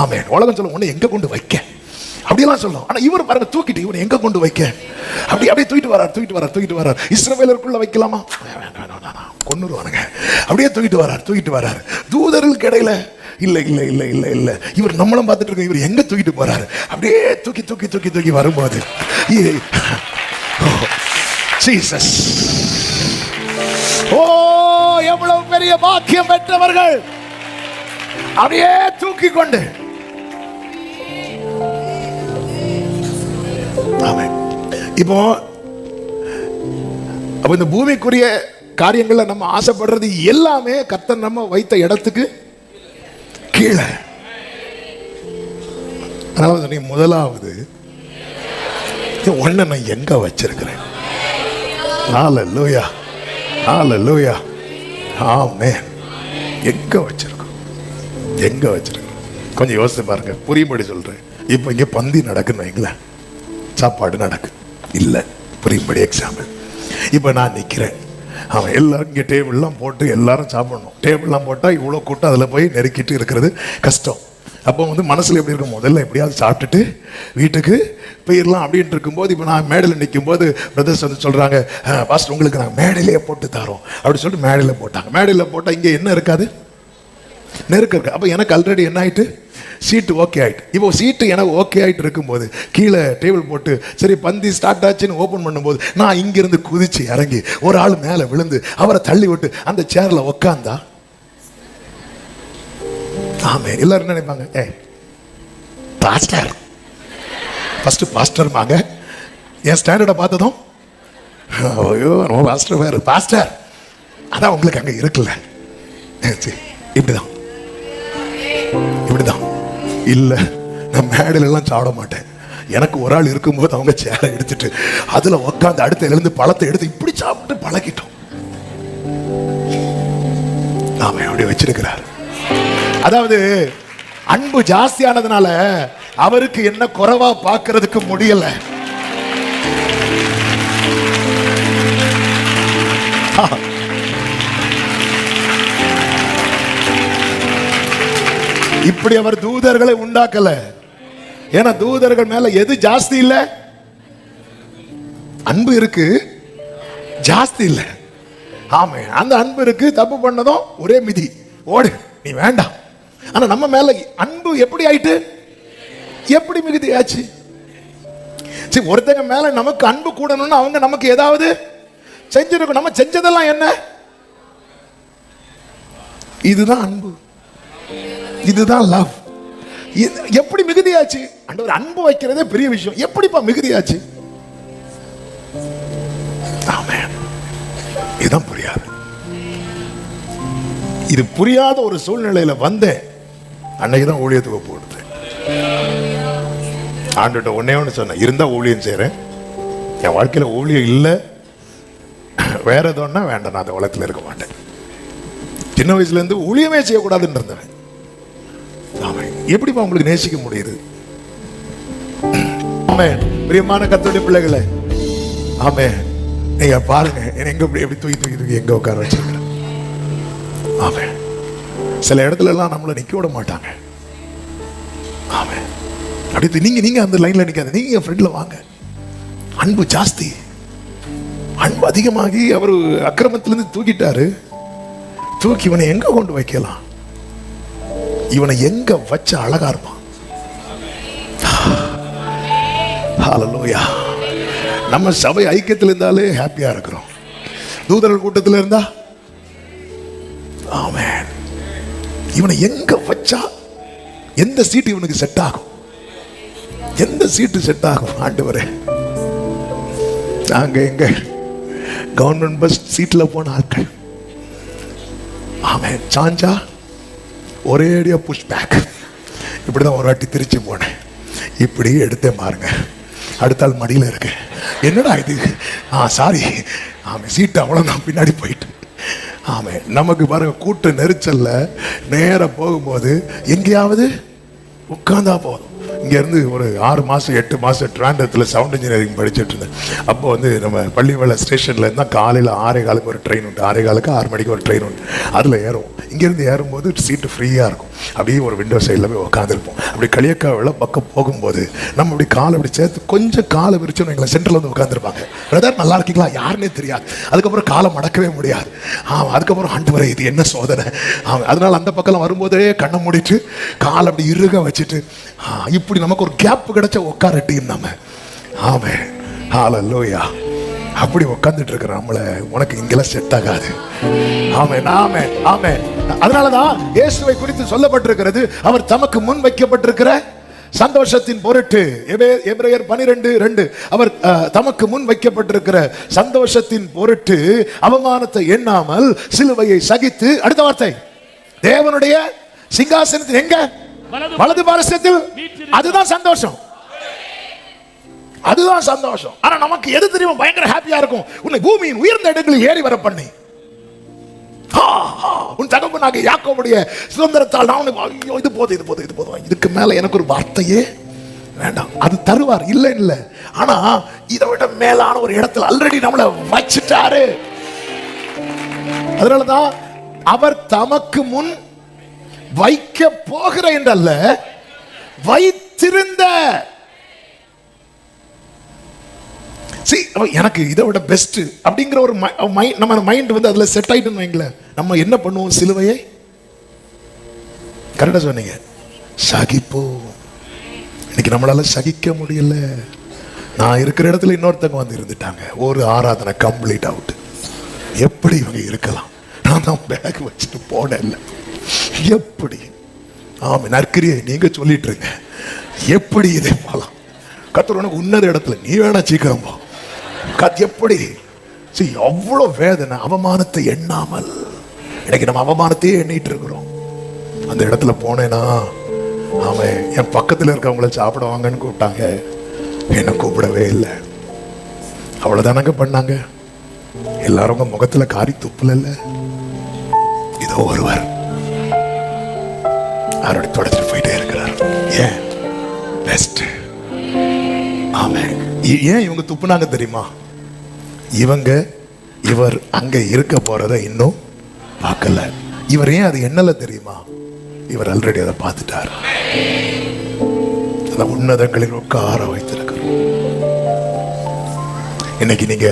ஆமென். உலகம் சொல்லும் உன்னை எங்க கொண்டு வைக்க அப்படியெல்லாம் சொல்லும். ஆனா இவர் பாருங்க, தூக்கிட்டு இவனை எங்க கொண்டு வைக்க? அப்படியே தூக்கிட்டு வரார். இஸ்ரவேலருக்குள்ள வைக்கலாமா? கொன்னுருவானுங்க. அப்படியே தூக்கிட்டு வரார். தூதர்களுக்கு இடையில இல்ல இவர் நம்மளும் பார்த்துட்டு இருக்க, இவர் எங்க தூக்கிட்டு போறாரு? அப்படியே தூக்கி வரும்போது, ஜீசஸ், ஓ எவ்வளவு பெரிய பாக்கியம் பெற்றவர்கள்! அப்படியே தூக்கி கொண்டு. இப்போ இந்த பூமிக்குரிய காரியங்கள்ல நம்ம ஆசைப்படுறது எல்லாமே கர்த்தர் நம்ம வைத்த இடத்துக்கு கீழே. அதாவது முதலாவது ஒன்ன நான் எங்க வச்சிருக்கிறேன்? ஹல்லேலூயா, ஹல்லேலூயா, ஆமென். எங்க வச்சிருக்கோம்? கொஞ்சம் யோசிச்சு பாருங்க, புரியும்படி சொல்றேன். இப்போ இங்க பந்தி நடக்குன்னு வைங்களேன், சாப்பாடு நடக்கு இல்ல, புரியும்படி எக்ஸாம்பிள். இப்போ நான் நிற்கிறேன், அவன் எல்லாரும் இங்கே டேபிள்லாம் போட்டு எல்லாரும் சாப்பிடணும். டேபிள்லாம் போட்டால் இவ்வளோ கூட்டம் அதில் போய் நெருக்கிட்டு இருக்கிறது கஷ்டம். அப்போ மனசில் எப்படி இருக்கும்? முதல்ல எப்படியாவது சாப்பிட்டுட்டு வீட்டுக்கு போயிடலாம் அப்படின்ட்டு இருக்கும்போது, இப்போ நான் மேடையில் நிற்கும்போது பிரதர்ஸ் வந்து சொல்கிறாங்க, பாஸ்டர் உங்களுக்கு நாங்கள் மேடையிலேயே போட்டு தரோம் அப்படின்னு சொல்லிட்டு மேடையில் போட்டாங்க. மேடையில் போட்டால் இங்கே என்ன இருக்காது? நெருக்க இருக்கு. அப்போ எனக்கு ஆல்ரெடி என்ன ஆயிட்டு? சீட்டு ஓகே ஆயிட்டு. இப்போ சீட்டு எனக்கு ஓகே ஆயிட்டு இருக்கும்போது கீழே டேபிள் போட்டு சரி பந்தி ஸ்டார்ட் ஆச்சுன்னு ஓப்பன் பண்ணும்போது, நான் இங்கிருந்து குதிச்சு இறங்கி ஒரு ஆள் மேலே விழுந்து அவரை தள்ளி விட்டு அந்த சேர்ல உக்காந்தா ஆமே. எல்லாரும் நினைப்பாங்க, பாஸ்டர் ஃபர்ஸ்ட் பாஸ்டர்மாங்க. என் ஸ்டாண்டர்டை பார்த்ததும் ஐயோ நம்ம பாஸ்டர் வேறு பாஸ்டர், அதான் உங்களுக்கு அங்கே இருக்குல்ல. இப்படிதான் இப்படிதான் இல்லை, நான் மேடையில எல்லாம் சாப்பிட மாட்டேன். எனக்கு ஒரு ஆள் இருக்கும்போது அவங்க சேரை எடுத்துட்டு அதுல உட்காந்து அடுத்த எழுந்து பழத்தை எடுத்து இப்படி சாப்பிட்டு பழகிட்டோம். நாம அப்படி வச்சிருக்கிறார். அதாவது அன்பு ஜாஸ்தியானதுனால அவருக்கு என்ன குறைவா பார்க்கிறதுக்கு முடியல. இப்படி அவர் தூதர்களை உண்டாக்கல. ஏன்னா தூதர்கள் மேல எது ஜாஸ்தி இல்ல? அன்பு இருக்கு, ஜாஸ்தி இல்ல. ஆமே, அந்த அன்பு இருக்கு. தப்பு பண்ணதும் ஒரே மிதி, ஓடு, நீ வேண்டாம். ஆனா நம்ம மேல அன்பு எப்படி ஆயிட்டு, எப்படி மிகுதி ஆச்சு? சரி, ஒருத்தங்க மேல நமக்கு அன்பு கூடணும்னு அவங்க நமக்கு ஏதாவது செஞ்சிருக்கும். நம்ம செஞ்சதெல்லாம் என்ன? இதுதான் அன்பு, இதுதான் லவ். எப்படி மிகுதியாச்சு? ஆண்டவர் அன்பு வைக்கிறதே பெரிய விஷயம். எப்படிப்பா மிகுதியாச்சு? ஆமென். இதுதான் புரியாது. இது புரியாத ஒரு சூழ்நிலையில வந்தேன். அன்னைக்குதான் ஊழியத்துக்கு போடுது. ஆண்டுகிட்ட ஒன்னே ஒன்று சொன்னேன், இருந்தா ஊழியம் செய்யறேன், என் வாழ்க்கையில ஊழியம் இல்லை, வேற எதோன்னா வேண்டாம், நான் அந்த உலகத்தில் இருக்க மாட்டேன். சின்ன வயசுல இருந்து ஊழியமே செய்யக்கூடாதுன்னு இருந்தேன். எப்படிப்பா உங்களுக்கு நேசிக்க முடியுது? ஆமென். பிரியமான கர்த்தருடைய பிள்ளைகளே, ஆமென். நீங்க பாருங்க, எங்க எப்படி தூக்கி எங்க உட்கார வச்சிருக்கிறேன். ஆமென். சில இடத்துல எல்லாம் நம்மள நிக்க விட மாட்டாங்க. ஆமென். அப்படி நீங்க அந்த லைன்ல நிக்காத, நீங்க என் ஃப்ரெண்ட்ல வாங்க. அன்பு ஜாஸ்தி, அன்பு அதிகமாகி அவர் அக்கிரமத்திலிருந்து தூக்கிட்டாரு. தூக்கி இவனை எங்க கொண்டு வைக்கலாம்? இவனை எங்க வச்ச அழகா இருப்பான். ஹல்லேலூயா. நம்ம சபை ஐக்கியத்தில் இருந்தாலே ஹாப்பியா இருக்கிறோம். தூதர்கள் கூட்டத்தில் இருந்தா ஆமென். இவனை எங்க வச்சா எந்த சீட்டு இவனுக்கு செட் ஆகும்? எந்த சீட்டு செட் ஆகும்? ஆண்டவரே, நாங்க எங்க கவர்மெண்ட் பஸ் சீட்ல போன ஆட்கள். ஆமென். சாஞ்சா ஒரே அடியா புஷ் பேக். இப்படிதான் ஒரு வாட்டி திருச்சி போனேன். இப்படி எடுத்தேன் பாருங்க, அடுத்த ஆள் மடியில இருக்கு. என்னடா இது? சாரி. ஆமே, சீட்டு அவ்வளவுதான், பின்னாடி போயிட்டு. ஆமே, நமக்கு பாருங்க கூட்ட நெரிச்சல்ல நேர போகும்போது எங்கேயாவது உட்கார்ந்தா போதும். இங்க இருந்து ஒரு 6 மாசம் 8 மாசம் ட்ராண்டத்தில் சவுண்ட் இன்ஜினியரிங் படிச்சுட்டு இருந்தேன். அப்போ வந்து நம்ம பள்ளிவேலை ஸ்டேஷன்ல இருந்தா காலையில் 6:15 ஒரு ட்ரெயின் உண்டு, 6:15 6 மணிக்கு ஒரு ட்ரெயின் உண்டு. அதுல ஏறுவோம். இங்கிருந்து ஏறும்போது சீட்டு ஃப்ரீயா இருக்கும். அப்படியே ஒரு விண்டோ சைடில் போய் உட்காந்துருப்போம். அப்படி களியக்காவில பக்கம் போகும்போது நம்ம அப்படி காலை அப்படி சேர்த்து கொஞ்சம் காலை விரிச்சோன்னு எங்களை சென்டரில் வந்து உட்காந்துருப்பாங்க. பிரதர் நல்லா இருக்கீங்களா? யாருன்னே தெரியாது. அதுக்கப்புறம் காலை மடக்கவே முடியாது. அதுக்கப்புறம் ஆண்டவரே இது என்ன சோதனை. அதனால அந்த பக்கம் வரும்போதே கண்ணை மூடிட்டு காலை அப்படி இறுக வச்சுட்டு இப்படி நமக்கு ஒரு கேப் கிடைச்ச உட்காரட்டியும் நம்ம. ஆமென். ஹல்லேலூயா. அப்படி உட்கார்ந்துட்டு இருக்கிற நம்மள உனக்கு இங்கெல்லாம் செட் ஆகாது. ஆமென். ஆமென். ஆமென். அதனாலதான் இயேசுவை குறித்து சொல்லப்பட்டிருக்கிறது, அவர் தமக்கு முன் வைக்கப்பட்டிருக்கிற சந்தோஷத்தின் பொருட்டு. எபிரேயர் 12:2 அவர் தமக்கு முன் வைக்கப்பட்டிருக்கிற சந்தோஷத்தின் பொருட்டு அவமானத்தை எண்ணாமல் சிலுவையை சகித்து, அடுத்த வார்த்தை, தேவனுடைய சிங்காசனத்தில் எங்க? வலது பாரசத்தில். அதுதான் சந்தோஷம், அதுதான் சந்தோஷம். ஆனா நமக்கு எது தெரியும்? பயங்கர ஹாப்பியா இருக்கும். உன்னை பூமியின் உயர்ந்த இடங்களில் ஏறி வர பண்ணி, உன் தகப்பனாகிய யாக்கோபுடைய சுதந்திரத்தால் நான் ஐயோ இது போதும் இது போதும் இது போதும், இதுக்கு மேல எனக்கு ஒரு வார்த்தையே வேண்டாம். அது தருவார், இல்லை இல்லை. ஆனா இதை விட மேலான ஒரு இடத்துல ஆல்ரெடி நம்மளை வச்சிட்டாரு. அதனாலதான் அவர் தமக்கு முன் வைக்க போகிற என்றல்ல, வைத்திருந்த. எனக்கு இதை விட பெஸ்ட் அப்படிங்கிற ஒரு நம்ம மைண்ட் வந்து அதுல செட் ஆயிட்டு வைங்களேன். நம்ம என்ன பண்ணுவோம்? சிலுவையை, கரெக்டா சொன்னீங்க, சகிப்போம். இன்னைக்கு நம்மளால சகிக்க முடியல. நான் இருக்கிற இடத்துல இன்னொருத்தவங்க வந்து இருந்துட்டாங்க. ஒரு ஆராதனை கம்ப்ளீட் அவுட். எப்படி இவங்க இருக்கலாம்? நான் தான் பேக் வச்சுட்டு போனேன். எப்படி ஆமா, நற்கிரியை நீங்க சொல்லிட்டு இருங்க. எப்படி இதை போலாம்? கர்த்தர் உனக்கு உன்னத இடத்துல, நீ வேணா சீக்கிரம் போ. எப்படி அவ்வளவு வேதனை, அவமானத்தை எண்ணாமல். இன்னைக்கு நம்ம அவமானத்தையே எண்ணிட்டு இருக்கிறோம். அந்த இடத்துல போனேன்னா, அவன் என் பக்கத்துல இருக்கவங்கள சாப்பிட வாங்கன்னு கூப்பிட்டாங்க, என்ன கூப்பிடவே இல்லை. அவ்வளவுதானங்க பண்ணாங்க. எல்லாரும் முகத்துல காரி துப்புல இல்ல. இதோ ஒருவர் அவருடைய தொடர்ந்து போயிட்டே இருக்கிறார். ஏன் பெஸ்ட்? ஆமென். ஏன் இவங்க துப்புனாங்க தெரியுமா? இவர் அங்க இருக்க போறத இன்னும் பார்க்கல. இவர் ஏன் அது என்னல தெரியுமா? இவர் ஆல்ரெடி அதை பார்த்துட்டார். உன்னதங்களில் உட்கார வைத்திருக்கிறார். இன்னைக்கு நீங்க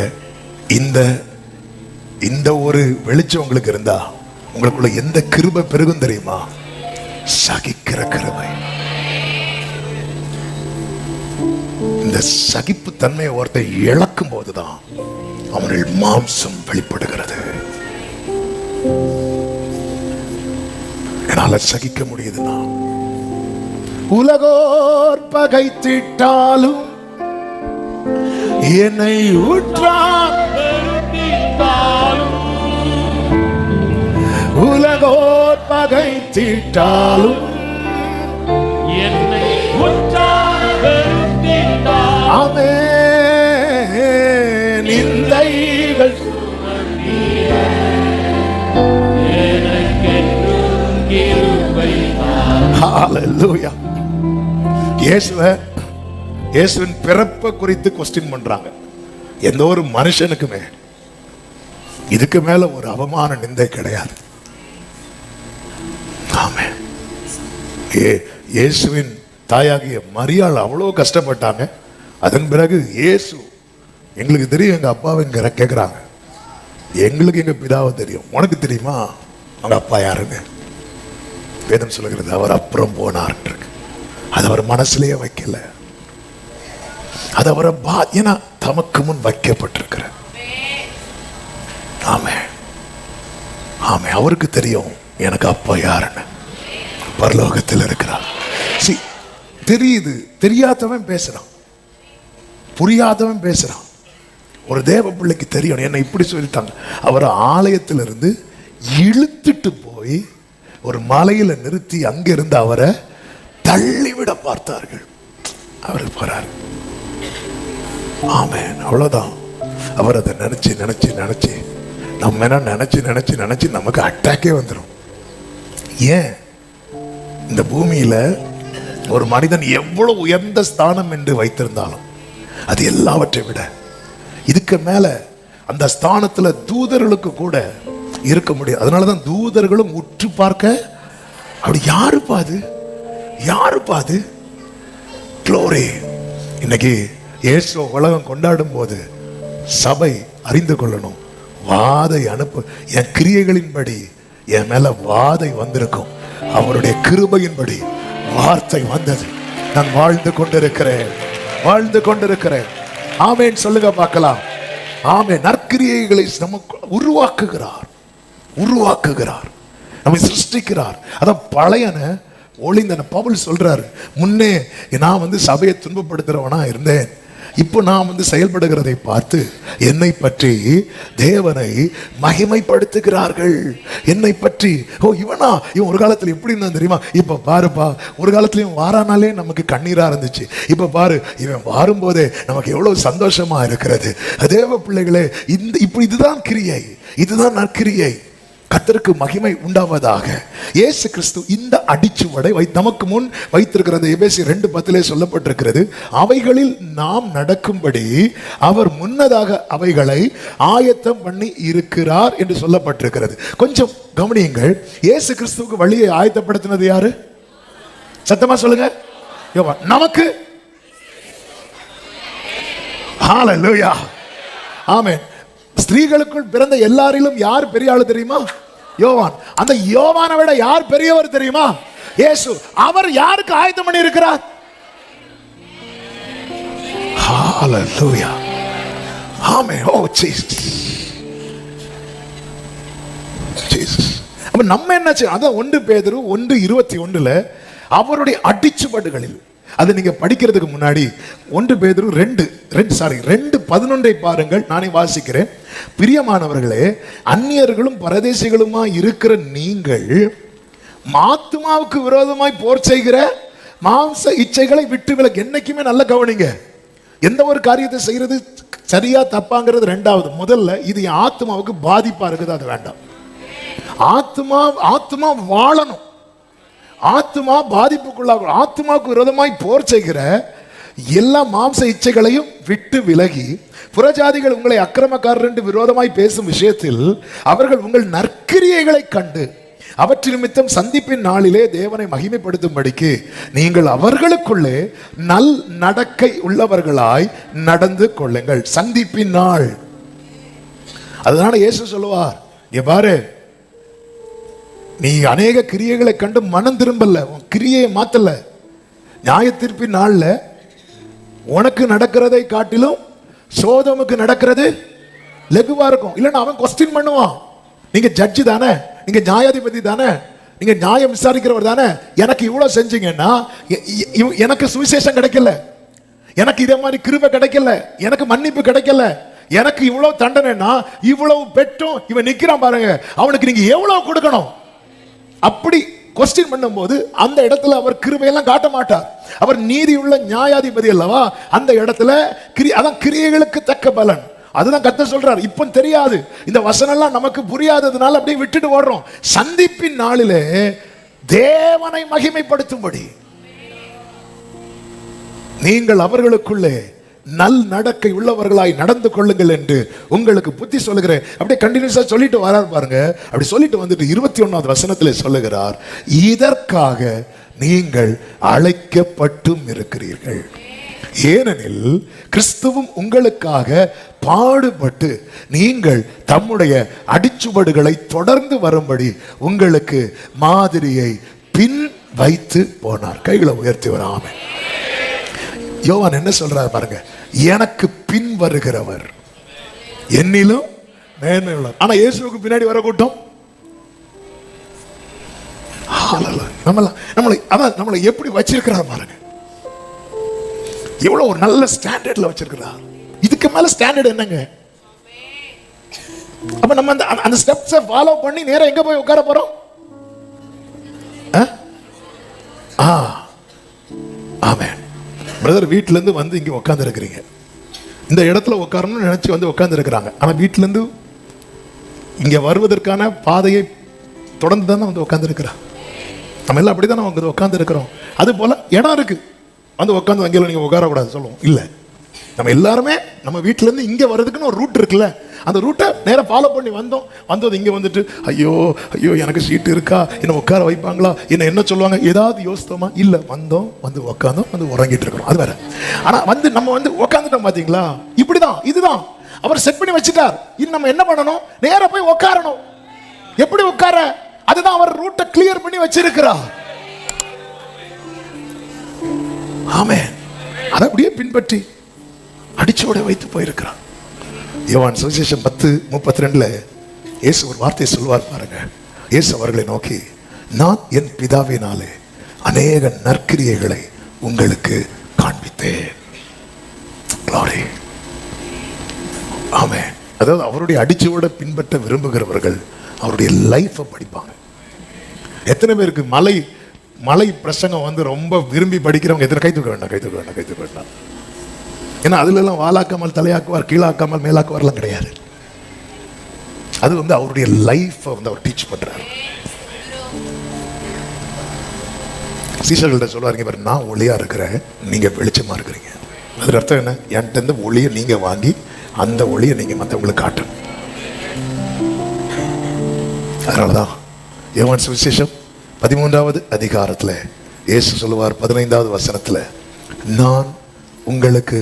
இந்த ஒரு வெளிச்சம் உங்களுக்கு இருந்தா, உங்களுக்குள்ள எந்த கிருபை பெருகும் தெரியுமா? சகிக்கிற கிருபை. இந்த சகிப்பு தன்மையை ஒருத்தர் இழக்கும் போதுதான் அவர்கள் மாம்சம் வெளிப்படுகிறது. என்னால சகிக்க முடியுதுன்னா, உலகோர் பகைத்திட்டாலும் என்னை உற்றார், உலகோர் பகைத்திட்டாலும் என்னை நிந்தைகள் ஹalleluya. இயேசுவின் பிறப்பை குறித்து கொஸ்டின் பண்றாங்க. எந்த ஒரு மனுஷனுக்குமே இதுக்கு மேல ஒரு அவமான நிந்தை கிடையாது. ஆமென். இயேசுவின் தாயாகிய மரியாள் அவ்வளோ கஷ்டப்பட்டாங்க. அதன் பிறகு இயேசு, எங்களுக்கு தெரியும் எங்க அப்பாவை இங்க கேட்கிறாங்க, எங்களுக்கு எங்க பிதாவை தெரியும், உனக்கு தெரியுமா அவங்க அப்பா யாருன்னு? வேதம் சொல்லுகிறது அவர் அப்புறம் போனார். அது அவர் மனசுலயே வைக்கல. அது அவரை ஏன்னா தமக்கு முன் வைக்கப்பட்டிருக்கிற. ஆமே ஆமே, அவருக்கு தெரியும் எனக்கு அப்பா யாருன்னு. பரலோகத்தில் இருக்கிறார். தெரியுது, தெரியாதவன் பேசுறான், புரியாதவன் பேசுறான். ஒரு தேவ பிள்ளைக்கு தெரியும். என்ன இப்படி சொல்லிட்டாங்க, அவர் ஆலயத்திலிருந்து இழுத்துட்டு போய் ஒரு மலையில நிறுத்தி அங்கிருந்து அவரை தள்ளிவிட பார்த்தார்கள். அவர் போறார். ஆமென். அவ்வளவுதான். அவர் அதை நினைச்சு நினைச்சு நினைச்சு நம்ம என்ன நினைச்சு நினைச்சு நினைச்சு நமக்கு அட்டாக்கே வந்துடும். ஏன்? இந்த பூமியில ஒரு மனிதன் எவ்வளவு உயர்ந்த ஸ்தானம் என்று வைத்திருந்தாலும் அது எல்லாவற்றை விட இதுக்கு மேல அந்த ஸ்தானத்துல தூதர்களுக்கு கூட இருக்க முடியாது. அதனாலதான் தூதர்களும் உற்று பார்க்க, அப்படி யாரு பாது, யாரு பாது. க்ளோரி. இன்னைக்கு இயேசு உலகம் கொண்டாடும் போது சபை அறிந்து கொள்ளணும், வாதை அனுப்பு. என் கிரியைகளின்படி என் மேல வாதை வந்திருக்கும், அவருடைய கிருபையின்படி வார்த்தை வந்தது. நான் வாழ்ந்து கொண்டிருக்கிறேன், வாழ்ந்து கொண்டிருக்கிறேன். ஆமென் சொல்லுங்க பார்க்கலாம். ஆமென். நற்கிரியைகளை நமக்கு உருவாக்குகிறார், உருவாக்குகிறார், நம்மை சிருஷ்டிக்கிறார். அதான் பழையன ஒளிந்தன. பவுல் சொல்றாரு, முன்னே நான் சபையை துன்பப்படுத்துறவனா இருந்தேன், இப்போ நான் செயல்படுகிறதை பார்த்து என்னை பற்றி தேவனை மகிமைப்படுத்துகிறார்கள். என்னை பற்றி, ஓ இவனா, இவன் ஒரு காலத்தில் எப்படி இருந்தான் தெரியுமா, இப்ப பாருப்பா, ஒரு காலத்துல இவன் வாரானாலே நமக்கு கண்ணீரா இருந்துச்சு, இப்ப பாரு இவன் வாரும்போதே நமக்கு எவ்வளவு சந்தோஷமா இருக்கிறது. தேவ பிள்ளைகளே, இதுதான் கிரியை, இதுதான் நற்கிரியை. கர்த்தருக்கு மகிமை உண்டாவதாக. இயேசு கிறிஸ்து இந்த அடிச்சுவடை நமக்கு முன் வைத்திருக்கிறது. எபேசியர் 2:10 சொல்லப்பட்டிருக்கிறது, அவைகளில் நாம் நடக்கும்படி அவர் முன்னதாக அவைகளை ஆயத்தம் பண்ணி இருக்கிறார் என்று சொல்லப்பட்டிருக்கிறது. கொஞ்சம் கவனியுங்கள். இயேசு கிறிஸ்துவுக்கு வழியை ஆயத்தப்படுத்தினது யாரு? சத்தமா சொல்லுங்க. நமக்கு. ஹல்லேலூயா. ஆமென். ஸ்திரீகளுக்குள் பிறந்த எல்லாரிலும் யார் பெரிய ஆளு தெரியுமா? யோவான். அந்த யோவானை விட யார் பெரியவர் தெரியுமா? இயேசு. அவர் யாருக்கு ஆயத்தம் பண்ணி இருக்கிறார்? ஹல்லேலூயா. ஆமென். ஓ ஜீசஸ், ஜீசஸ். அப்ப நம்ம என்ன செய்யணும்? அதான் 1 பேதுரு 1:21 அவருடைய அடிச்சுவடுகளில், அதை நீங்க படிக்கிறதுக்கு முன்னாடி 1 பேதுரு 2:11 பாருங்கள். நானே வாசிக்கிறேன். பிரியமானவர்களே, அந்நியர்களும் பரதேசிகளுமா இருக்கிற நீங்கள் ஆத்துமாவுக்கு விரோதமாய் போர் செய்கிற மாம்ச இச்சைகளை விட்டு விலகு. என்னைக்குமே நல்ல கவனிங்க. எந்த ஒரு காரியத்தை செய்யறது சரியா தப்பாங்கிறது ரெண்டாவது. முதல்ல இது என் ஆத்மாவுக்கு பாதிப்பா இருக்குது, அது வேண்டாம். ஆத்மா வாழணும். ஆத்மா பாதிப்புக்குள்ளாக, ஆத்மாவுக்கு விரோதமாய் போர் செய்கிற எல்லா மாம்ச இச்சைகளையும் விட்டு விலகி, புறஜாதிகள் உங்களை அக்கிரமக்காரர் என்று விரோதமாய் பேசும் விஷயத்தில் அவர்கள் உங்கள் நற்கிரியைகளை கண்டு அவற்றின் நிமித்தம் சந்திப்பின் நாளிலே தேவனை மகிமைப்படுத்தும்படிக்கு நீங்கள் அவர்களுக்குள்ளே நல் நடக்கை உள்ளவர்களாய் நடந்து கொள்ளுங்கள். சந்திப்பின் நாள். அதனால இயேசு சொல்லுவார், இங்க பாரு, நீ அநேக கிரியைகளை கண்டு மனம் திரும்பல, கிரியையை மாத்தல, நியாய தீர்ப்பின் நாள்ல உனக்கு நடக்கிறதை காட்டிலும் சோதமுக்கு நடக்கிறது லகுவா இருக்கும். இல்லைன்னா அவன் கொஸ்டின் பண்ணுவான், நீங்க ஜட்ஜி தானே, நீங்க நியாயாதிபதி தானே, நீங்க நியாயம் விசாரிக்கிறவர் தானே, எனக்கு இவ்வளவு செஞ்சீங்கன்னா எனக்கு சுவிசேஷம் கிடைக்கல, எனக்கு இதே மாதிரி கிருபை கிடைக்கல, எனக்கு மன்னிப்பு கிடைக்கல, எனக்கு இவ்வளவு தண்டனைன்னா இவ்வளவு பெட்டும் இவன் நிக்கிறான் பாருங்க, அவனுக்கு நீங்க எவ்வளவு கொடுக்கணும்? அப்படி கொஸ்டின் பண்ணும்போது அந்த இடத்துல அவர் கிருபையெல்லாம் காட்ட மாட்டார். அவர் நீதியுள்ள நியாயாதிபதி அல்லவா. அந்த இடத்துல அதான் கிரியைகளுக்கு தக்க பலன். அதுதான் கர்த்தர் சொல்றார். இப்போ தெரியாது, இந்த வசனம் எல்லாம் நமக்கு புரியாததுனால அப்படியே விட்டுட்டு ஓடுறோம். சந்திப்பின் நாளிலே தேவனை மகிமைப்படுத்தும்படி நீங்கள் அவர்களுக்குள்ளே நல் நடக்கை உள்ளவர்களாய் நடந்து கொள்ளுங்கள் என்று உங்களுக்கு புத்தி சொல்லுகிறேன். அப்படியே கண்டினியூஸா சொல்லிட்டு வரார் பாருங்க. அப்படி சொல்லிட்டு வந்துட்டு 21வது வசனத்திலே சொல்லுகிறார், இதற்காக நீங்கள் அழைக்கப்பட்டும் இருக்கிறீர்கள். ஏனெனில் கிறிஸ்துவும் உங்களுக்காக பாடுபட்டு நீங்கள் தம்முடைய அடிச்சுவடுகளை தொடர்ந்து வரும்படி உங்களுக்கு மாதிரியை பின் வைத்து போனார். கைகளை உயர்த்தி வராம யோவான் என்ன சொல்றார் பாருங்க, எனக்கு பின் வருகிறவர் என்னிலும் மேன்மை உள்ளவர். ஆனா இயேசுவுக்கு பின்னாடி வர கூட்டம் நம்மளை எப்படி வச்சிருக்கிறார் பாருங்க. எவ்வளவு ஒரு நல்ல ஸ்டாண்டர்ட்ல வச்சிருக்கிறார். இதுக்கு மேல ஸ்டாண்டர்ட் என்னங்க? அப்ப நம்ம அந்த ஸ்டெப்ஸை ஃபாலோ பண்ணி நேரா எங்க போய் உட்கார போறோம்? ஆமென். பிரதர், வீட்டுல இருந்து வந்து இங்க உட்கார்ந்து இருக்கிறீங்க, இந்த இடத்துல உட்காரணும்னு நினைச்சு வந்து உட்கார்ந்து இருக்கிறாங்க. ஆனா வீட்டுல இருந்து இங்க வருவதற்கான பாதையை தொடர்ந்து தானே வந்து உட்கார்ந்து இருக்கிறாங்க. நம்ம எல்லாம் அப்படிதான் வந்து உட்கார்ந்து இருக்கிறோம். அது போல இடம் இருக்கு, வந்து உட்காந்து வங்கியில் நீங்க உட்காரக்கூடாது சொல்லுவோம். இல்லை, நம்ம எல்லாருமே நம்ம வீட்டுல இருந்து இங்க வர்றதுக்குன்னு ஒரு ரூட் இருக்குல்ல, அந்த ரூட்டை நேரா ஃபாலோ பண்ணி வந்தது இங்க வந்துட்டு ஐயோ ஐயோ எனக்கு சீட்டு இருக்கா, என்ன உட்கார வைப்பாங்களா, என்ன சொல்லுவாங்க, ஏதாவது யோசித்தோமா? இல்ல, வந்தோம், வந்து உட்காந்தோம், வந்து உறங்கிட்டு இருக்கிறோம். அது வேற. ஆனா நம்ம உட்காந்துட்டோம் பாத்தீங்களா? இப்படிதான், இதுதான் அவர் செட் பண்ணி வச்சுட்டார். இது நம்ம என்ன பண்ணணும்? நேரா போய் உட்காரணும். எப்படி உட்கார? அதுதான் அவர் ரூட்டை கிளியர் பண்ணி வச்சிருக்கிறார். ஆமென். அதை அப்படியே பின்பற்றி அடிச்சோட வைத்து போயிருக்கிறார். யோவான் சுவிசேஷம் 10:32 இயேசு ஒரு வார்த்தையை சொல்வார் பாருங்க. இயேசு அவர்களை நோக்கி, நான் என் பிதாவினாலே அநேக நற்கிரியைகளை உங்களுக்கு காண்பித்தேன். ஆமென். அதாவது அவருடைய அடிச்சோட பின்பற்ற விரும்புகிறவர்கள் அவருடைய லைஃபை படிப்பாங்க. எத்தனை பேருக்கு மலை பிரசங்கம் ரொம்ப விரும்பி படிக்கிறவங்க எத்தனை கை தூக்க வேண்டாம். ஏன்னா அதுல எல்லாம் வாலாக்காமல் தலையாக்குவார், கீழாக்காமல் மேலாக்குவார்லாம் கிடையாது. அது அவருடைய லைஃப் அவர் டீச் பண்றாரு. சீஷர்கள்ட்ட சொல்லுவாருங்க, நான் ஒளியா இருக்கிறேன், நீங்க வெளிச்சமா இருக்கிறீங்க. அது அர்த்தம் என்ன? என்கிட்ட இருந்து ஒளியை நீங்க வாங்கி அந்த ஒளியை நீங்க மற்றவங்களுக்கு காட்டணும். அதனாலதான் யோவான் சுவிசேஷம் 13வது அதிகாரத்துல இயேசு சொல்லுவார் 15வது வசனத்துல, நான் உங்களுக்கு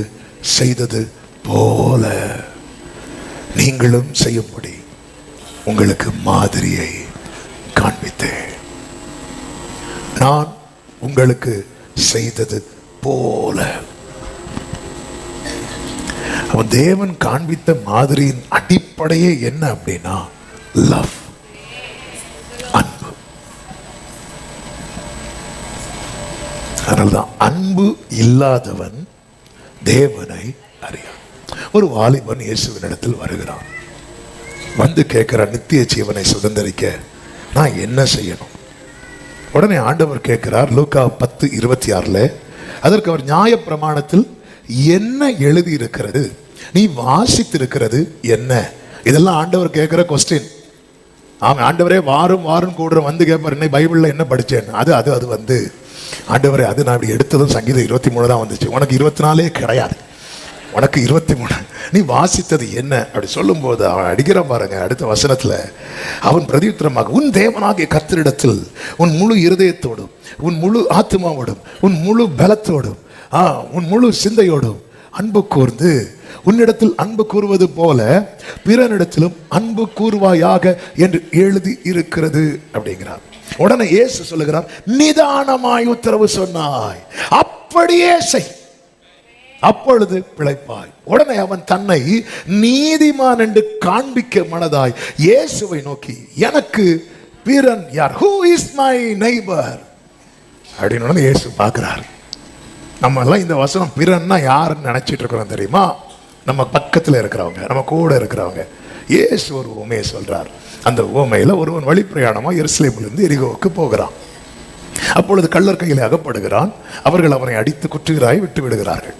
செய்தது போல நீங்களும் செய்யும்படி உங்களுக்கு மாதிரியை காண்பித்தேன். நான் உங்களுக்கு செய்தது போல. அவன் தேவன் காண்பித்த மாதிரியின் அடிப்படையே என்ன அப்படின்னா லவ், அதனால்தான் அன்பு இல்லாதவன் தேவனை அறியான். ஒரு வாலிபன் இயேசுவினிடத்தில் வருகிறான். வந்து கேட்கிறான், நித்திய ஜீவனை சுதந்தரிக்க நான் என்ன செய்யணும்? உடனே ஆண்டவர் கேட்கிறார், லூக்கா 10:26, அதற்கு அவர் நியாயப்பிரமாணத்தில் என்ன எழுதி இருக்கிறது, நீ வாசித்திருக்கிறது என்ன? இதெல்லாம் ஆண்டவர் கேட்கிற கொஸ்டின். ஆண்டவரே வாரும் வாரும் கூட வந்து கேட்பார், என்ன பைபிள்ல என்ன படிச்சேன்? அது வந்து ஆண்டவரே, அது நான் அப்படி எடுத்ததும் சங்கீதம் 23 தான் வந்துச்சு, உனக்கு 24 கிடையாது, உனக்கு 23, நீ வாசித்தது என்ன? அப்படி சொல்லும் போது அவன் அடிக்கிற பாருங்க. அடுத்த வசனத்துல அவன் பிரதியுத்தரமாக, உன் தேவனாகிய கர்த்தரிடத்தில் உன் முழு இருதயத்தோடும் உன் முழு ஆத்மாவோடும் உன் முழு பலத்தோடும் உன் முழு சிந்தையோடும் அன்பு கூர்ந்து உன்னிடத்தில் அன்பு கூறுவது போல பிறனிடத்திலும் அன்பு கூறுவாயாக என்று எழுதி இருக்கிறது அப்படிங்கிறார். உடனே இயேசு சொல்லுகிறார், நிதானமாய் உத்தரவு சொன்னாய், அப்படியே செய், அப்பொழுது பிழைப்பாய். உடனே அவன் தன்னை நீதிமான் என்று காண்பிக்க மனதாய் இயேசுவை நோக்கி, எனக்கு பிறன் யார்? Who is my neighbor? அப்படின்னு இயேசு பார்க்கிறார். நம்ம எல்லாம் இந்த வசனம் பிறன்னா யாருன்னு நினைச்சிட்டு இருக்கிறோம் தெரியுமா? நம்ம பக்கத்தில் இருக்கிறவங்க, நம்ம கூட இருக்கிறவங்க. இயேசு ஒரு உவமையை சொல்றார். அந்த உவமையில ஒருவன் வழிப்பிரயாணமா எருசலேமிலிருந்து எரிகோவுக்கு போகிறான். அப்பொழுது கள்ளர் கையில் அகப்படுகிறான். அவர்கள் அவனை அடித்து குற்றுகிறாய் விட்டு விடுகிறார்கள்.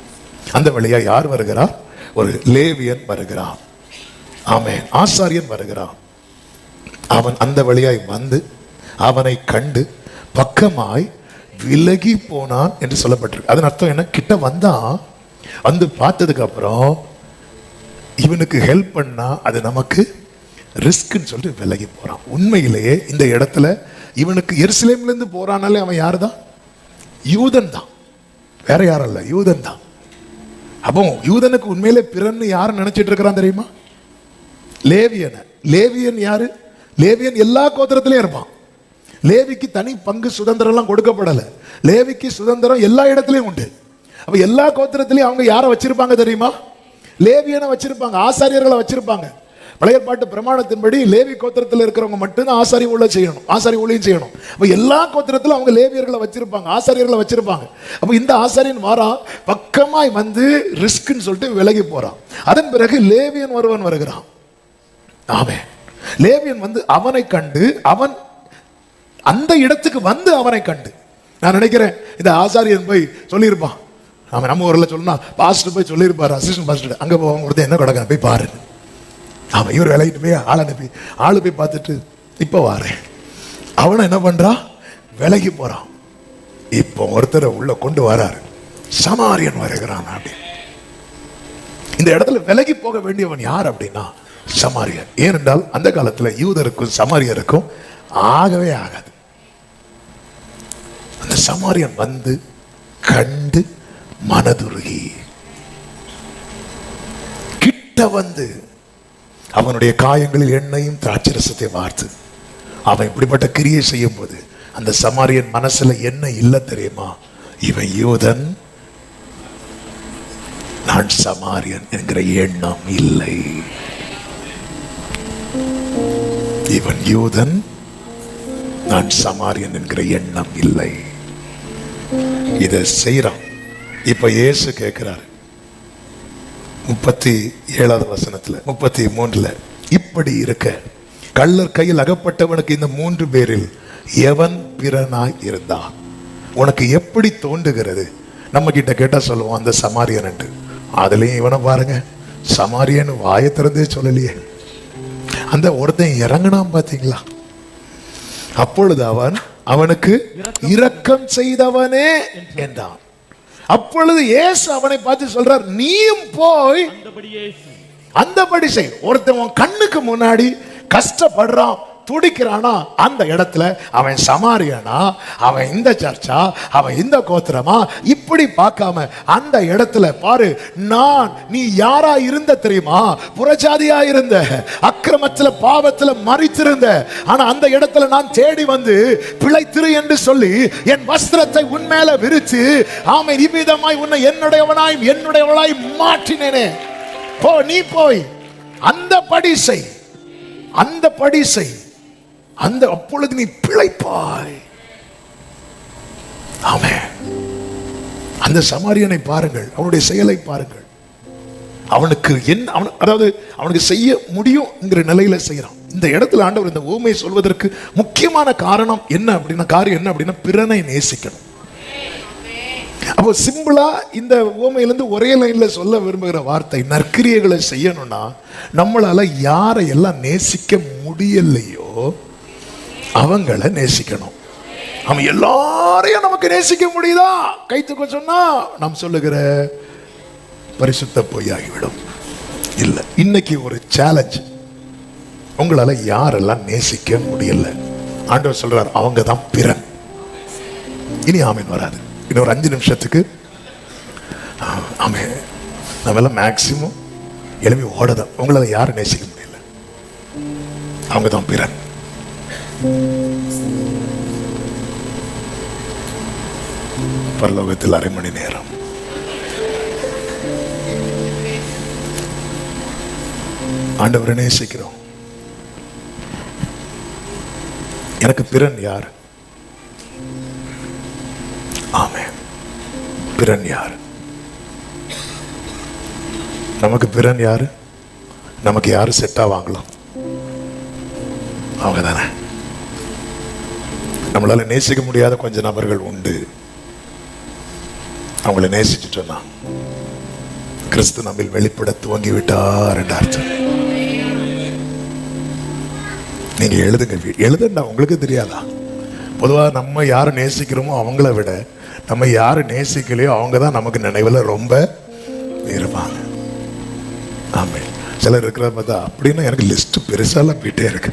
அந்த வழியா யார் வருகிறார்? ஒரு லேவியன் வருகிறான். ஆமென். ஆசாரியன் வருகிறான். அவன் அந்த வழியாய் வந்து அவனை கண்டு பக்கமாய் விலகி போனான் என்று சொல்லப்பட்டிருக்கு. அதன் அர்த்தம் என்ன? கிட்ட வந்தான், வந்து பார்த்ததுக்கு அப்புறம் இவனுக்கு ஹெல்ப் பண்ணா அது நமக்கு ரிஸ்க்னு சொல்லிட்டு விலகி போறான். உண்மையிலேயே இந்த இடத்துல இவனுக்கு எருசலேம்ல இருந்து போறானாலே அவன் யாரு தான்? யூதன் தான், வேற யாரும் இல்ல, யூதன் தான். அப்போ யூதனுக்கு உண்மையிலே பிறன்னு யாரு நினைச்சிட்டு இருக்கிறான் தெரியுமா? லேவியன். லேவியன் யாரு? லேவியன் எல்லா கோத்திரத்திலையும் இருப்பான். லேவிக்கு தனி பங்கு சுதந்திரம் எல்லாம் கொடுக்கப்படல. லேவிக்கு சுதந்திரம் எல்லா இடத்துலயும் உண்டு. அப்ப எல்லா கோத்திரத்திலையும் அவங்க யாரை வச்சிருப்பாங்க தெரியுமா? லேவியனை வச்சிருப்பாங்க, ஆசாரியர்களை வச்சிருப்பாங்க. பழைய பாட்டு பிரமாணத்தின்படி லேவி கோத்திரத்தில் இருக்கிறவங்க மட்டும்தான் ஆசாரி ஊழியம் செய்யணும், ஆசாரி ஊழியம் செய்யணும். அப்ப எல்லா கோத்திரத்திலும் அவங்க லேவியர்களை வச்சிருப்பாங்க, ஆசாரியர்களை வச்சிருப்பாங்க. அப்ப இந்த ஆசாரியன் வாரா, பக்கமாய் வந்து ரிஸ்க்னு சொல்லிட்டு விலகி போறான். அதன் பிறகு லேவியன் ஒருவன் வருகிறான். ஆமென். லேவியன் வந்து அவனை கண்டு, அவன் அந்த இடத்துக்கு வந்து அவனை கண்டு, நான் நினைக்கிறேன் இந்த ஆசாரியன் போய் சொல்லியிருப்பான். அவன் நம்ம ஊரில் சொன்னா பாஸ்டர் போய் சொல்லியிருப்பாரு, அசிஸ்டன்ட் பாஸ்டர், அங்கே போவாங்க ஒருத்தர் என்ன கிடக்க போய் பாரு. அவன் இவர் விலகிட்டு போய் ஆள் அனுப்பி ஆளு போய் பார்த்துட்டு இப்போ வாரேன். அவனை என்ன பண்றான்? விலகி போறான். இப்போ ஒருத்தரை உள்ள கொண்டு வராரு, சமாரியன் வருகிறான். அப்படி இந்த இடத்துல விலகி போக வேண்டியவன் யார் அப்படின்னா சமாரியன். ஏனென்றால் அந்த காலத்துல யூதருக்கும் சமாரியருக்கும் ஆகவே ஆகாது. அந்த சமாரியன் வந்து கண்டு மனதுருகி கிட்ட வந்து அவனுடைய காயங்களில் எண்ணெயும் திராட்சரசத்தை வார்த்து அவன் இப்படிப்பட்ட கிரியை செய்யும் போது அந்த சமாரியன் மனசுல என்ன இல்லை தெரியுமா? இவன் யூதன், நான் சமாரியன் என்கிற எண்ணம் இல்லை. இவன் யூதன், நான் சமாரியன் என்கிற எண்ணம் இல்லை. இதை செய்யறான். இப்ப இயேசு கேட்கிறார் 37வது வசனத்துல 33ல, இப்படி இருக்க கள்ளர் கையில் அகப்பட்டவனுக்கு இந்த 3 பேரில் எவன் பிறனாய் இருந்தான்? உனக்கு எப்படி தோன்றுகிறது? நம்ம கிட்ட கேட்டா சொல்லுவோம் அந்த சமாரியன் என்று. அதுலயும் இவனை பாருங்க, சமாரியன் வாயை திறந்தே சொல்லலையே. அந்த ஒருத்தன் இறங்கினான் பாத்தீங்களா? அப்பொழுது அவனுக்கு இரக்கம் செய்தவனே என்றான். அப்பொழுது இயேசு அவனை பார்த்து சொல்றார், நீயும் போய் அந்தபடி செய். ஒருத்தன் கண்ணுக்கு முன்னாடி கஷ்டப்படுறான், துடிக்கிறானா, அந்த இடத்துல அவன் சமாரியனா, அவன் இந்த சர்ச்சா, அவன் இந்த கோத்திரமா, இப்படி பார்க்காம அந்த இடத்துல பாரு, நீ யாரா இருந்த தெரியுமா? புறஜாதியா இருந்த, அக்கிரமத்துல பாவத்துல மரித்திருந்த, ஆனா அந்த இடத்துல நான் தேடி வந்து பிழைத்திரு என்று சொல்லி என் வஸ்திரத்தை உன் மேல விரித்து, ஆமென், இவ்விதமாய் உன்னை என்னுடையவளாய் மாற்றினேனே. போ, நீ போய் அந்த படி செய், அந்த படி செய், அந்த அப்பொழுது நீ பிழைப்பாய். ஆமென். அந்த சமாரியனை பாருங்கள், அவனுடைய செயலை பாருங்கள். அவனுக்கு என்ன அதாவது அவனுக்கு செய்ய முடியும்ங்கிற நிலையில செய்யறான். இந்த இடத்துல ஆண்டவர் இந்த உவமையை சொல்வதற்கு முக்கியமான காரணம் என்ன அப்படின்னா பிறனை நேசிக்கணும். அப்போ சிம்பிளா இந்த உவமையிலிருந்து ஒரே லைன்ல சொல்ல விரும்புகிற வார்த்தை, நற்கிரியைகளை செய்யணும்னா நம்மளால யாரை எல்லாம் நேசிக்க முடியலையோ அவங்களை நேசிக்கணும். அவன் எல்லாரையும் நமக்கு நேசிக்க முடியுதா? கைத்துக்க சொன்னா நாம் சொல்லுகிற பரிசுத்த பொய்யாகிவிடும். இல்லை, இன்னைக்கு ஒரு சேலஞ்ச், உங்களால யாரெல்லாம் நேசிக்க முடியல ஆண்டவர் சொல்றார், அவங்க தான் பிறன். இனி ஆமீன் வராது, இன்னொரு 5 நிமிஷத்துக்கு ஆமீன். நம்ம எல்லாம் மேக்சிமம் எழுப்பி ஓடதான். உங்களால யாரை நேசிக்க முடியல, அவங்க தான் பிறன். பரலோகத்தில் 1/2 மணி நேரம் ஆண்டவரை நேசிக்கிறோம். எனக்கு பிறன் யார்? ஆமென். பிறன் யார்? நமக்கு பிறன் யாரு? நமக்கு யாரு செட் ஆவாங்களோ அவங்க தானே. நம்மளால நேசிக்க முடியாத கொஞ்சம் நபர்கள் உண்டு. அவங்களை நேசிச்சுட்டோம்னா கிறிஸ்து நம்மில் வெளிப்பட துவங்கி விட்டார் என்ற அர்த்தம். நீங்க எழுதுன்னா உங்களுக்கு தெரியாதா? பொதுவாக நம்ம யாரை நேசிக்கிறோமோ அவங்கள விட நம்ம யாரை நேசிக்கலையோ அவங்க தான் நமக்கு நினைவில் ரொம்ப இருப்பாங்க. ஆமே, சிலர் இருக்கிறத பார்த்தா அப்படின்னா எனக்கு லிஸ்ட் பெருசாலாம் போயிட்டே இருக்கு.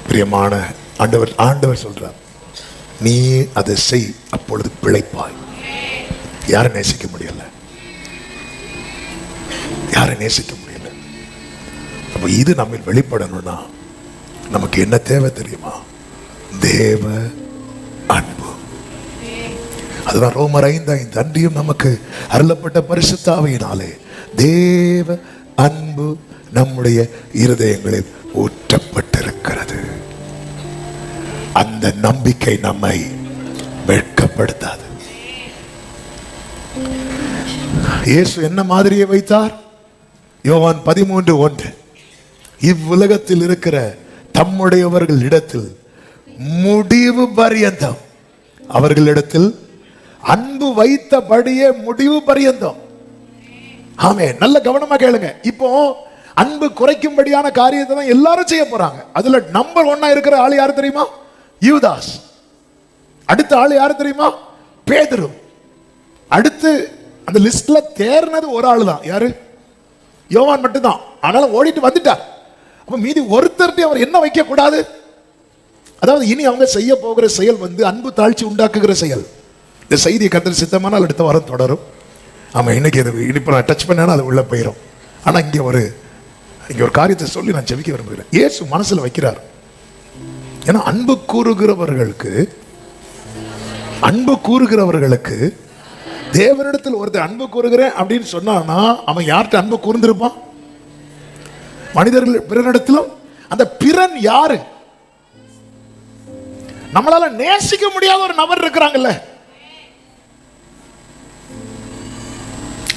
பிரியமான ஆண்டவர் சொல்றார், நீ அதை செய், அப்பொழுது பிழைப்பாய். யாரை நேசிக்க முடியல, யாரை நேசிக்க முடியல. அப்ப இது நம்ம வெளிப்படணும்னா நமக்கு என்ன தேவை தெரியுமா? தேவ அன்பு. அதுதான் ரோமர் 5:5, அன்றியும் நமக்கு அருளப்பட்ட பரிசுத்த ஆவியினாலே தேவ அன்பு நம்முடைய இருதயங்களில் ஊற்றப்பட்டிருக்கிறது. அந்த நம்பிக்கை நம்மை வெட்கப்படுத்தாது. இயேசு என்ன மாதிரியை வைத்தார்? யோவான் 13:1, இவ்வுலகத்தில் இருக்கிற தம்முடையவர்கள் இடத்தில் முடிவு பரியந்தம் அவர்களிடத்தில் அன்பு வைத்தபடியே முடிவு பரியந்தம். ஆமே, நல்ல கவனமா கேளுங்க. இப்போ அன்பு குறைக்கும்படியான காரியத்தை தான் எல்லாரும் செய்ய போறாங்க. அதுல நம்பர் 1 இருக்கிற ஆள் யாரு தெரியுமா? யூதாஸ். அடுத்த ஆள் யாரு தெரியுமா? பேதுரு. அடுத்து அந்த லிஸ்ட்ல தேர்னது ஒரு ஆளு தான். யாரு? யோவான் மட்டும்தான். ஆனாலும் ஓடிட்டு வந்துட்டார். அப்ப மீதி ஒருத்தர்கிட்ட அவர் என்ன வைக்க கூடாது? அதாவது இனி அவங்க செய்ய போகிற செயல் அன்பு தாழ்ச்சி உண்டாக்குகிற செயல். இந்த செய்தியை கர்த்தர் சித்தமானால் அடுத்த வாரம் தொடரும். ஆமா, இன்னைக்கு இப்போ நான் டச் பண்ணா அது உள்ள போயிடும். ஆனா இங்க ஒரு காரியத்தை சொல்லி நான் ஜெபிக்க விரும்புகிறேன். இயேசு மனசுல வைக்கிறார். ஏன்னா அன்பு கூறுகிறவர்களுக்கு தேவனிடத்தில் ஒருத்தர் அன்பு கூறுகிறேன் அப்படின்னு சொன்னான்னா அவன் யார்கிட்ட அன்பு கூர்ந்திருப்பான்? மனிதர்கள் பிறனிடத்திலும். அந்த பிறன் யாரு? நம்மளால நேசிக்க முடியாத ஒரு நபர் இருக்கிறாங்கல்ல,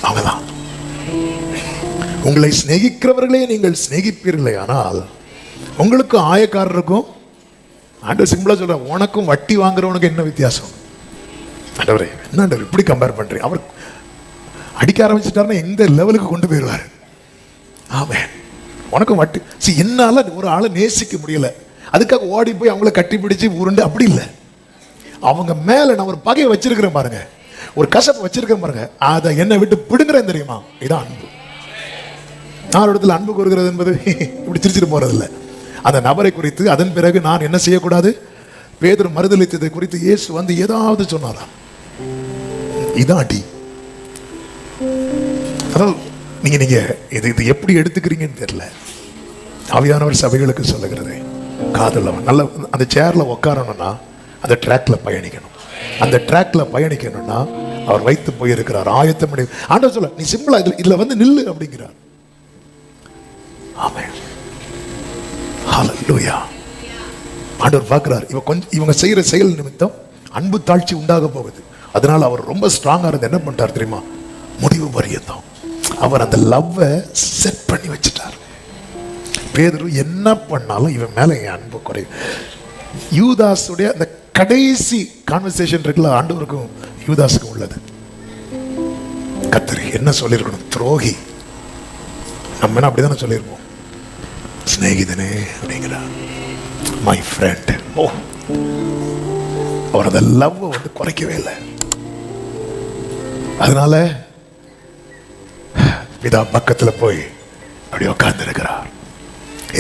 அவங்கதான். உங்களை சிநேகிக்கிறவர்களே நீங்கள் சிநேகிப்பீர்களே, ஆனால் உங்களுக்கு ஆயக்காரருக்கும், ஆண்டவர் சிம்பிளா சொல்ற, உனக்கும் வட்டி வாங்குறவனுக்கு என்ன வித்தியாசம்? ஆண்டவரே, என்ன ஆண்டவர் இப்படி கம்பேர் பண்றீங்க? அவர் அடிக்க ஆரம்பிச்சிட்டாருன்னா எந்த லெவலுக்கு கொண்டு போயிடுவார். ஆமென். உனக்கும் வட்டி. என்னால ஒரு ஆளை நேசிக்க முடியல, அதுக்காக ஓடி போய் அவங்கள கட்டி பிடிச்சு உருண்டு அப்படி இல்லை. அவங்க மேல நான் ஒரு பகையை வச்சிருக்கிறேன் பாருங்க, ஒரு கசப்பு வச்சிருக்கேன் பாருங்க, அதை என்னை விட்டு பிடுங்குறேன் தெரியுமா? இதான் அன்பு. நான் இடத்துல அன்பு கூறுகிறது என்பது இப்படி சிரிச்சிட்டு போறது இல்லை. அந்த நபரை குறித்து அதன் பிறகு நான் என்ன செய்யக்கூடாது? பேதுரு மறுதலித்ததை குறித்து இயேசு ஏதாவது சொன்னாரா? இதான் அடி. அதாவது நீங்க இது எப்படி எடுத்துக்கிறீங்கன்னு தெரியல. ஆவியானவர் சபைகளுக்கு சொல்லுகிறது, காதலவன் நல்ல அந்த சேர்ல உட்காரணும்னா அந்த ட்ராக்ல பயணிக்கணும். அந்த ட்ராக்ல பயணிக்கணும்னா அவர் வைத்து போயிருக்கிறார் ஆயத்தம். ஆண்டவர் சொல்ல, நீ சிம்பிளா இதுல நில்லு அப்படிங்கிறார். ஆமென். ஹல்லேலூயா. ஆண்டவர் பார்க்கிறார், இவங்க செய்யற செயல் நிமித்தம் அன்பு தாழ்ச்சி உண்டாக போகுது. அதனால அவர் ரொம்ப ஸ்ட்ராங்கா இருந்து என்ன பண்ணிட்டார் தெரியுமா, முடிவு பரியந்தம் அவர் அந்த லவ்வை செட் பண்ணி வச்சுட்டார். பேதுரு என்ன பண்ணாலும் இவன் மேல என் அன்பு குறையும். யூதாஸுடைய அந்த கடைசி கான்வர்சேஷன் இருக்குல்ல, ஆண்டவருக்கும் யூதாஸுக்கும் உள்ளது. கர்த்தர் என்ன சொல்லியிருக்கணும், துரோகி. நம்ம என்ன அப்படிதானே சொல்லியிருப்போம், சிநேகிதனே அப்படிங்கிறார், மை ஃப்ரெண்ட். ஓ, அவர் அந்த லவ் வந்து குறைக்கவே இல்லை. அதனால பிதா பக்கத்துல போய் அப்படி உட்கார்ந்து இருக்கிறார்.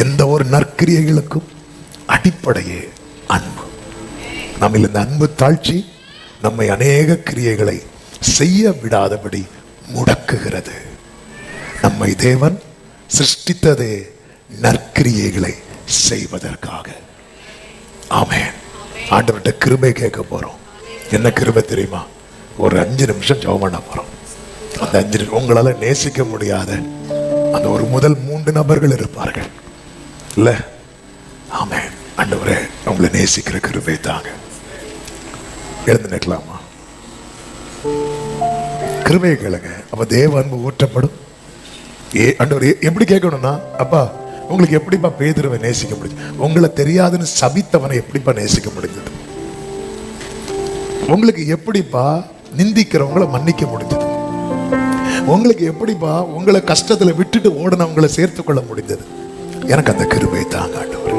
எந்த ஒரு நற்கிரியைகளுக்கும் அடிப்படையே அன்பு. நம்ம இந்த அன்பு தாழ்ச்சி நம்மை அநேக கிரியைகளை செய்ய விடாதபடி முடக்குகிறது. நம்மை தேவன் சிருஷ்டித்ததே நற்கிரியைகளை செய்வதற்காக. ஆமென். ஆண்டவர்கிட்ட கிருபை கேட்க போறோம். என்ன கிருபை தெரியுமா, ஒரு 5 நிமிஷம் ஜெபம் பண்ண போறோம். அந்த 5 நிமிஷம் உங்களால நேசிக்க முடியாத அந்த ஒரு முதல் 3 நபர்கள் இருப்பார்கள் இல்ல. ஆமென். ஆண்டவரே உங்களை நேசிக்கிற கிருபை தாங்க. எழுந்து நிற்கலாமா? கிருபையை கேளுங்க. அப்ப தேவ அன்பு ஊற்றப்படும். ஆண்டவரே எப்படி கேட்கணும்னா, அப்பா உங்களுக்கு எப்படிப்பா பேதுருவை நேசிக்க முடியும்? உங்களை தெரியாதுன்னு சபித்தவனை எப்படிப்பா நேசிக்க முடிஞ்சது? உங்களுக்கு எப்படிப்பா நிந்திக்கிறவங்களை மன்னிக்க முடிஞ்சது? உங்களுக்கு எப்படிப்பா உங்களை கஷ்டத்துல விட்டுட்டு ஓடுனவங்களை சேர்த்து கொள்ள முடிந்தது? எனக்கு அந்த கிருபை தாங்க ஆண்டவரே.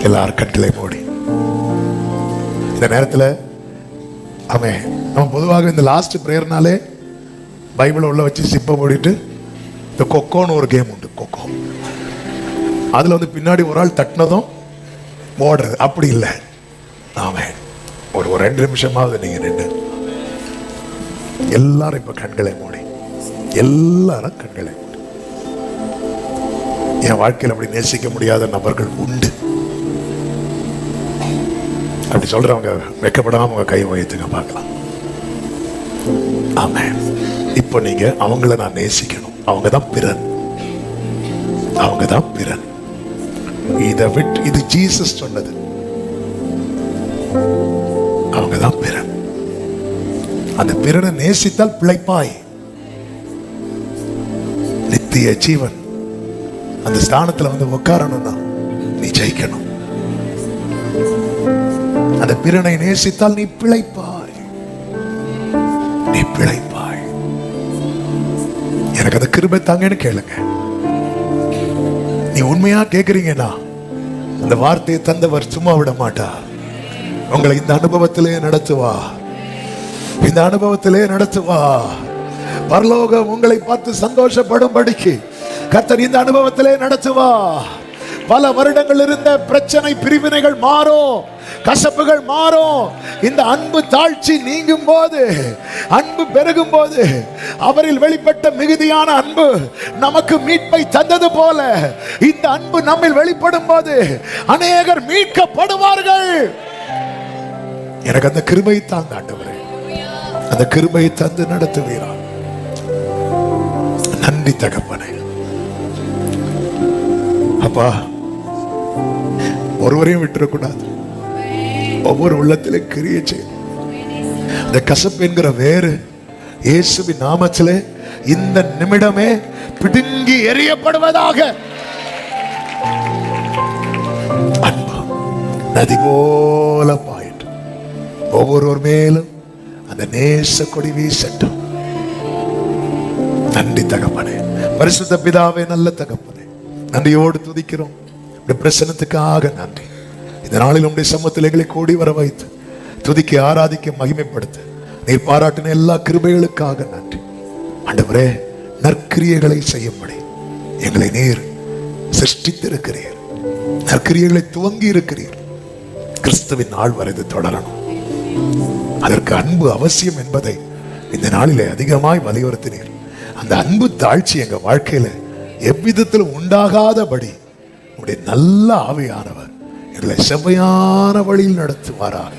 எல்லாரும் கட்டளை மூடி இந்த நேரத்தில் அவன் நம்ம பொதுவாக இந்த லாஸ்ட் பிரேயர்னாலே பைபிளை உள்ள வச்சு சிப்பை மூடிட்டு இந்த கொக்கோன்னு ஒரு கேம் உண்டு, கொக்கோ. அதுல வந்து பின்னாடி ஒரு ஆள் தட்டினதும் ஓடுறது, அப்படி இல்லை. ஆமென். ஒரு 2 நிமிஷமாவது நீங்க நின்று எல்லாரும் இப்ப கண்களை மூடி, எல்லாரும் கண்களை மூடி. என் வாழ்க்கையில் அப்படி நேசிக்க முடியாத நபர்கள் உண்டு. அப்படி சொல்றவங்க வெக்கப்படாம உங்க கை வைத்துங்க பார்க்கலாம். ஆமென். இப்போ நீங்க அவங்கள நான் நேசிக்கணும். அவங்க தான் பிறன், அவங்க தான் பிறன். இதை விட்டு, இது ஜீசஸ் சொன்னது, அவங்க தான் பிறன். அந்த பிறனை நேசித்தால் பிழைப்பாய், நித்திய ஜீவன். அந்த ஸ்தானத்துல வந்து உட்காரணும்னா நீ ஜெயிக்கணும். அந்த பிறனை நேசித்தால் நீ பிழைப்பாய், நீ பிழைப்பாய். எனக்கு அந்த கிருபை தாங்கன்னு கேளுங்க. நீ உண்மையா கேக்குறீங்கன்னா அந்த வார்த்தையை தந்தவர் சும்மா விட மாட்டார். உங்களை இந்த அனுபவத்திலே நடத்துவா, இந்த அனுபவத்திலே நடத்துவா. பரலோகம் உங்களை பார்த்து சந்தோஷப்படும்படிக்கு கர்த்தர் இந்த அனுபவத்திலே நடத்துவா. பல வருடங்கள் இருந்த பிரச்சனை, பிரிவினைகள் மாறும், கசப்புகள் மாறும். இந்த அன்பு தாழ்ச்சி நீங்கும் போது, அன்பு பெருகும் போது, அவரில் வெளிப்பட்ட மிகுதியான அன்பு நமக்கு மீட்பை தந்தது போல இந்த அன்பு நம்மில் வெளிப்படும் போது அநேகர் மீட்கப்படுவார்கள். எனக்கு அந்த கிருபை தாங்க ஆண்டவரே, அந்த கிருபை தந்து நடத்துவீரா. நன்றி தகப்பனே. அப்பா, ஒருவரையும் விட்டுறக்கூடாது. ஒவ்வொரு உள்ளத்திலே கிரியை செய்யும். இந்த கசப்பு என்கிற வேறு இயேசுவின் நாமத்திலே இந்த நிமிடமே பிடுங்கி எறியப்படுவதாக. அன்பு நதி போல பாயிட்டு ஒவ்வொருவர் மேலும் அந்த நேச கொடி வீசட்டும். நன்றி தகப்பனே. பரிசுத்த பிதாவே, நல்ல தகப்பனே, நன்றியோடு துதிக்கிறோம். பிரசனத்துக்காக நன்றி. இந்த நாளில் உடைய சமூகத்தில் எங்களை கூடி வர வைத்து துதிக்க, ஆராதிக்க, மகிமைப்படுத்த நீர் பாராட்டின எல்லா கிருபைகளுக்காக நன்றி. ஆண்டவரே, நற்கிரியைகளை செய்யும்படி எங்களை நீர் சிருஷ்டித்திருக்கிறீர். நற்கிரியைகளை துவங்கி இருக்கிறீர். கிறிஸ்துவின் நாள் வரை தொடரணும். அதற்கு அன்பு அவசியம் என்பதை இந்த நாளிலே அதிகமாய் வலியுறுத்தினீர். அந்த அன்பு தாழ்ச்சி எங்க வாழ்க்கையில எவ்விதத்திலும் உண்டாகாதபடி உடைய நல்ல ஆவியானவர் எங்களை செவ்வையான வழியில் நடத்துவாராக.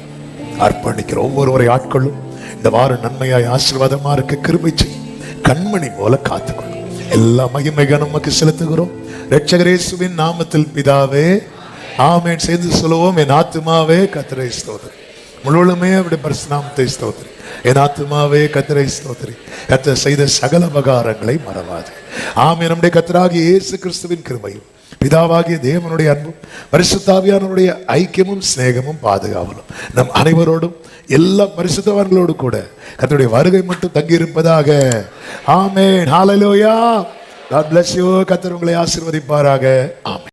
அர்ப்பணிக்கிற ஒவ்வொருவரை ஆட்களும் இந்த வாரம் நன்மையாய் ஆசீர்வாதமா இருக்க கிருபை செய்யும். கண்மணி போல காத்துக்கொள்ளும். எல்லா மகிமைகள் நமக்கு செலுத்துகிறோம் இரட்சகர் இயேசுவின் நாமத்தில் பிதாவே, ஆமென். சேர்ந்து சொல்லுவோம். என் ஆத்துமாவே கர்த்தரை ஸ்தோத்திரி, முழுவதுமே அவருடைய பரிசுநாமத்தை ஸ்தோத்திரி. என் ஆத்துமாவே கர்த்தரை ஸ்தோத்திரி. கர்த்தர் செய்த சகல உபகாரங்களை மறவாது. ஆமென். நம்முடைய கர்த்தராகிய இயேசு கிறிஸ்துவின் கிருபையும் பிதாவாகிய தேவனுடைய அன்பும் பரிசுத்தாவியானவருடைய ஐக்கியமும் சிநேகமும் பாதுகாவலும் நம் அனைவரோடும் எல்லா பரிசுத்தவான்களோடு கூட கர்த்தருடைய வருகை மட்டும் தங்கி இருப்பதாக. ஆமென். ஹல்லேலூயா. God bless you. கர்த்தர் உங்களை ஆசீர்வதிப்பாராக. ஆமென்.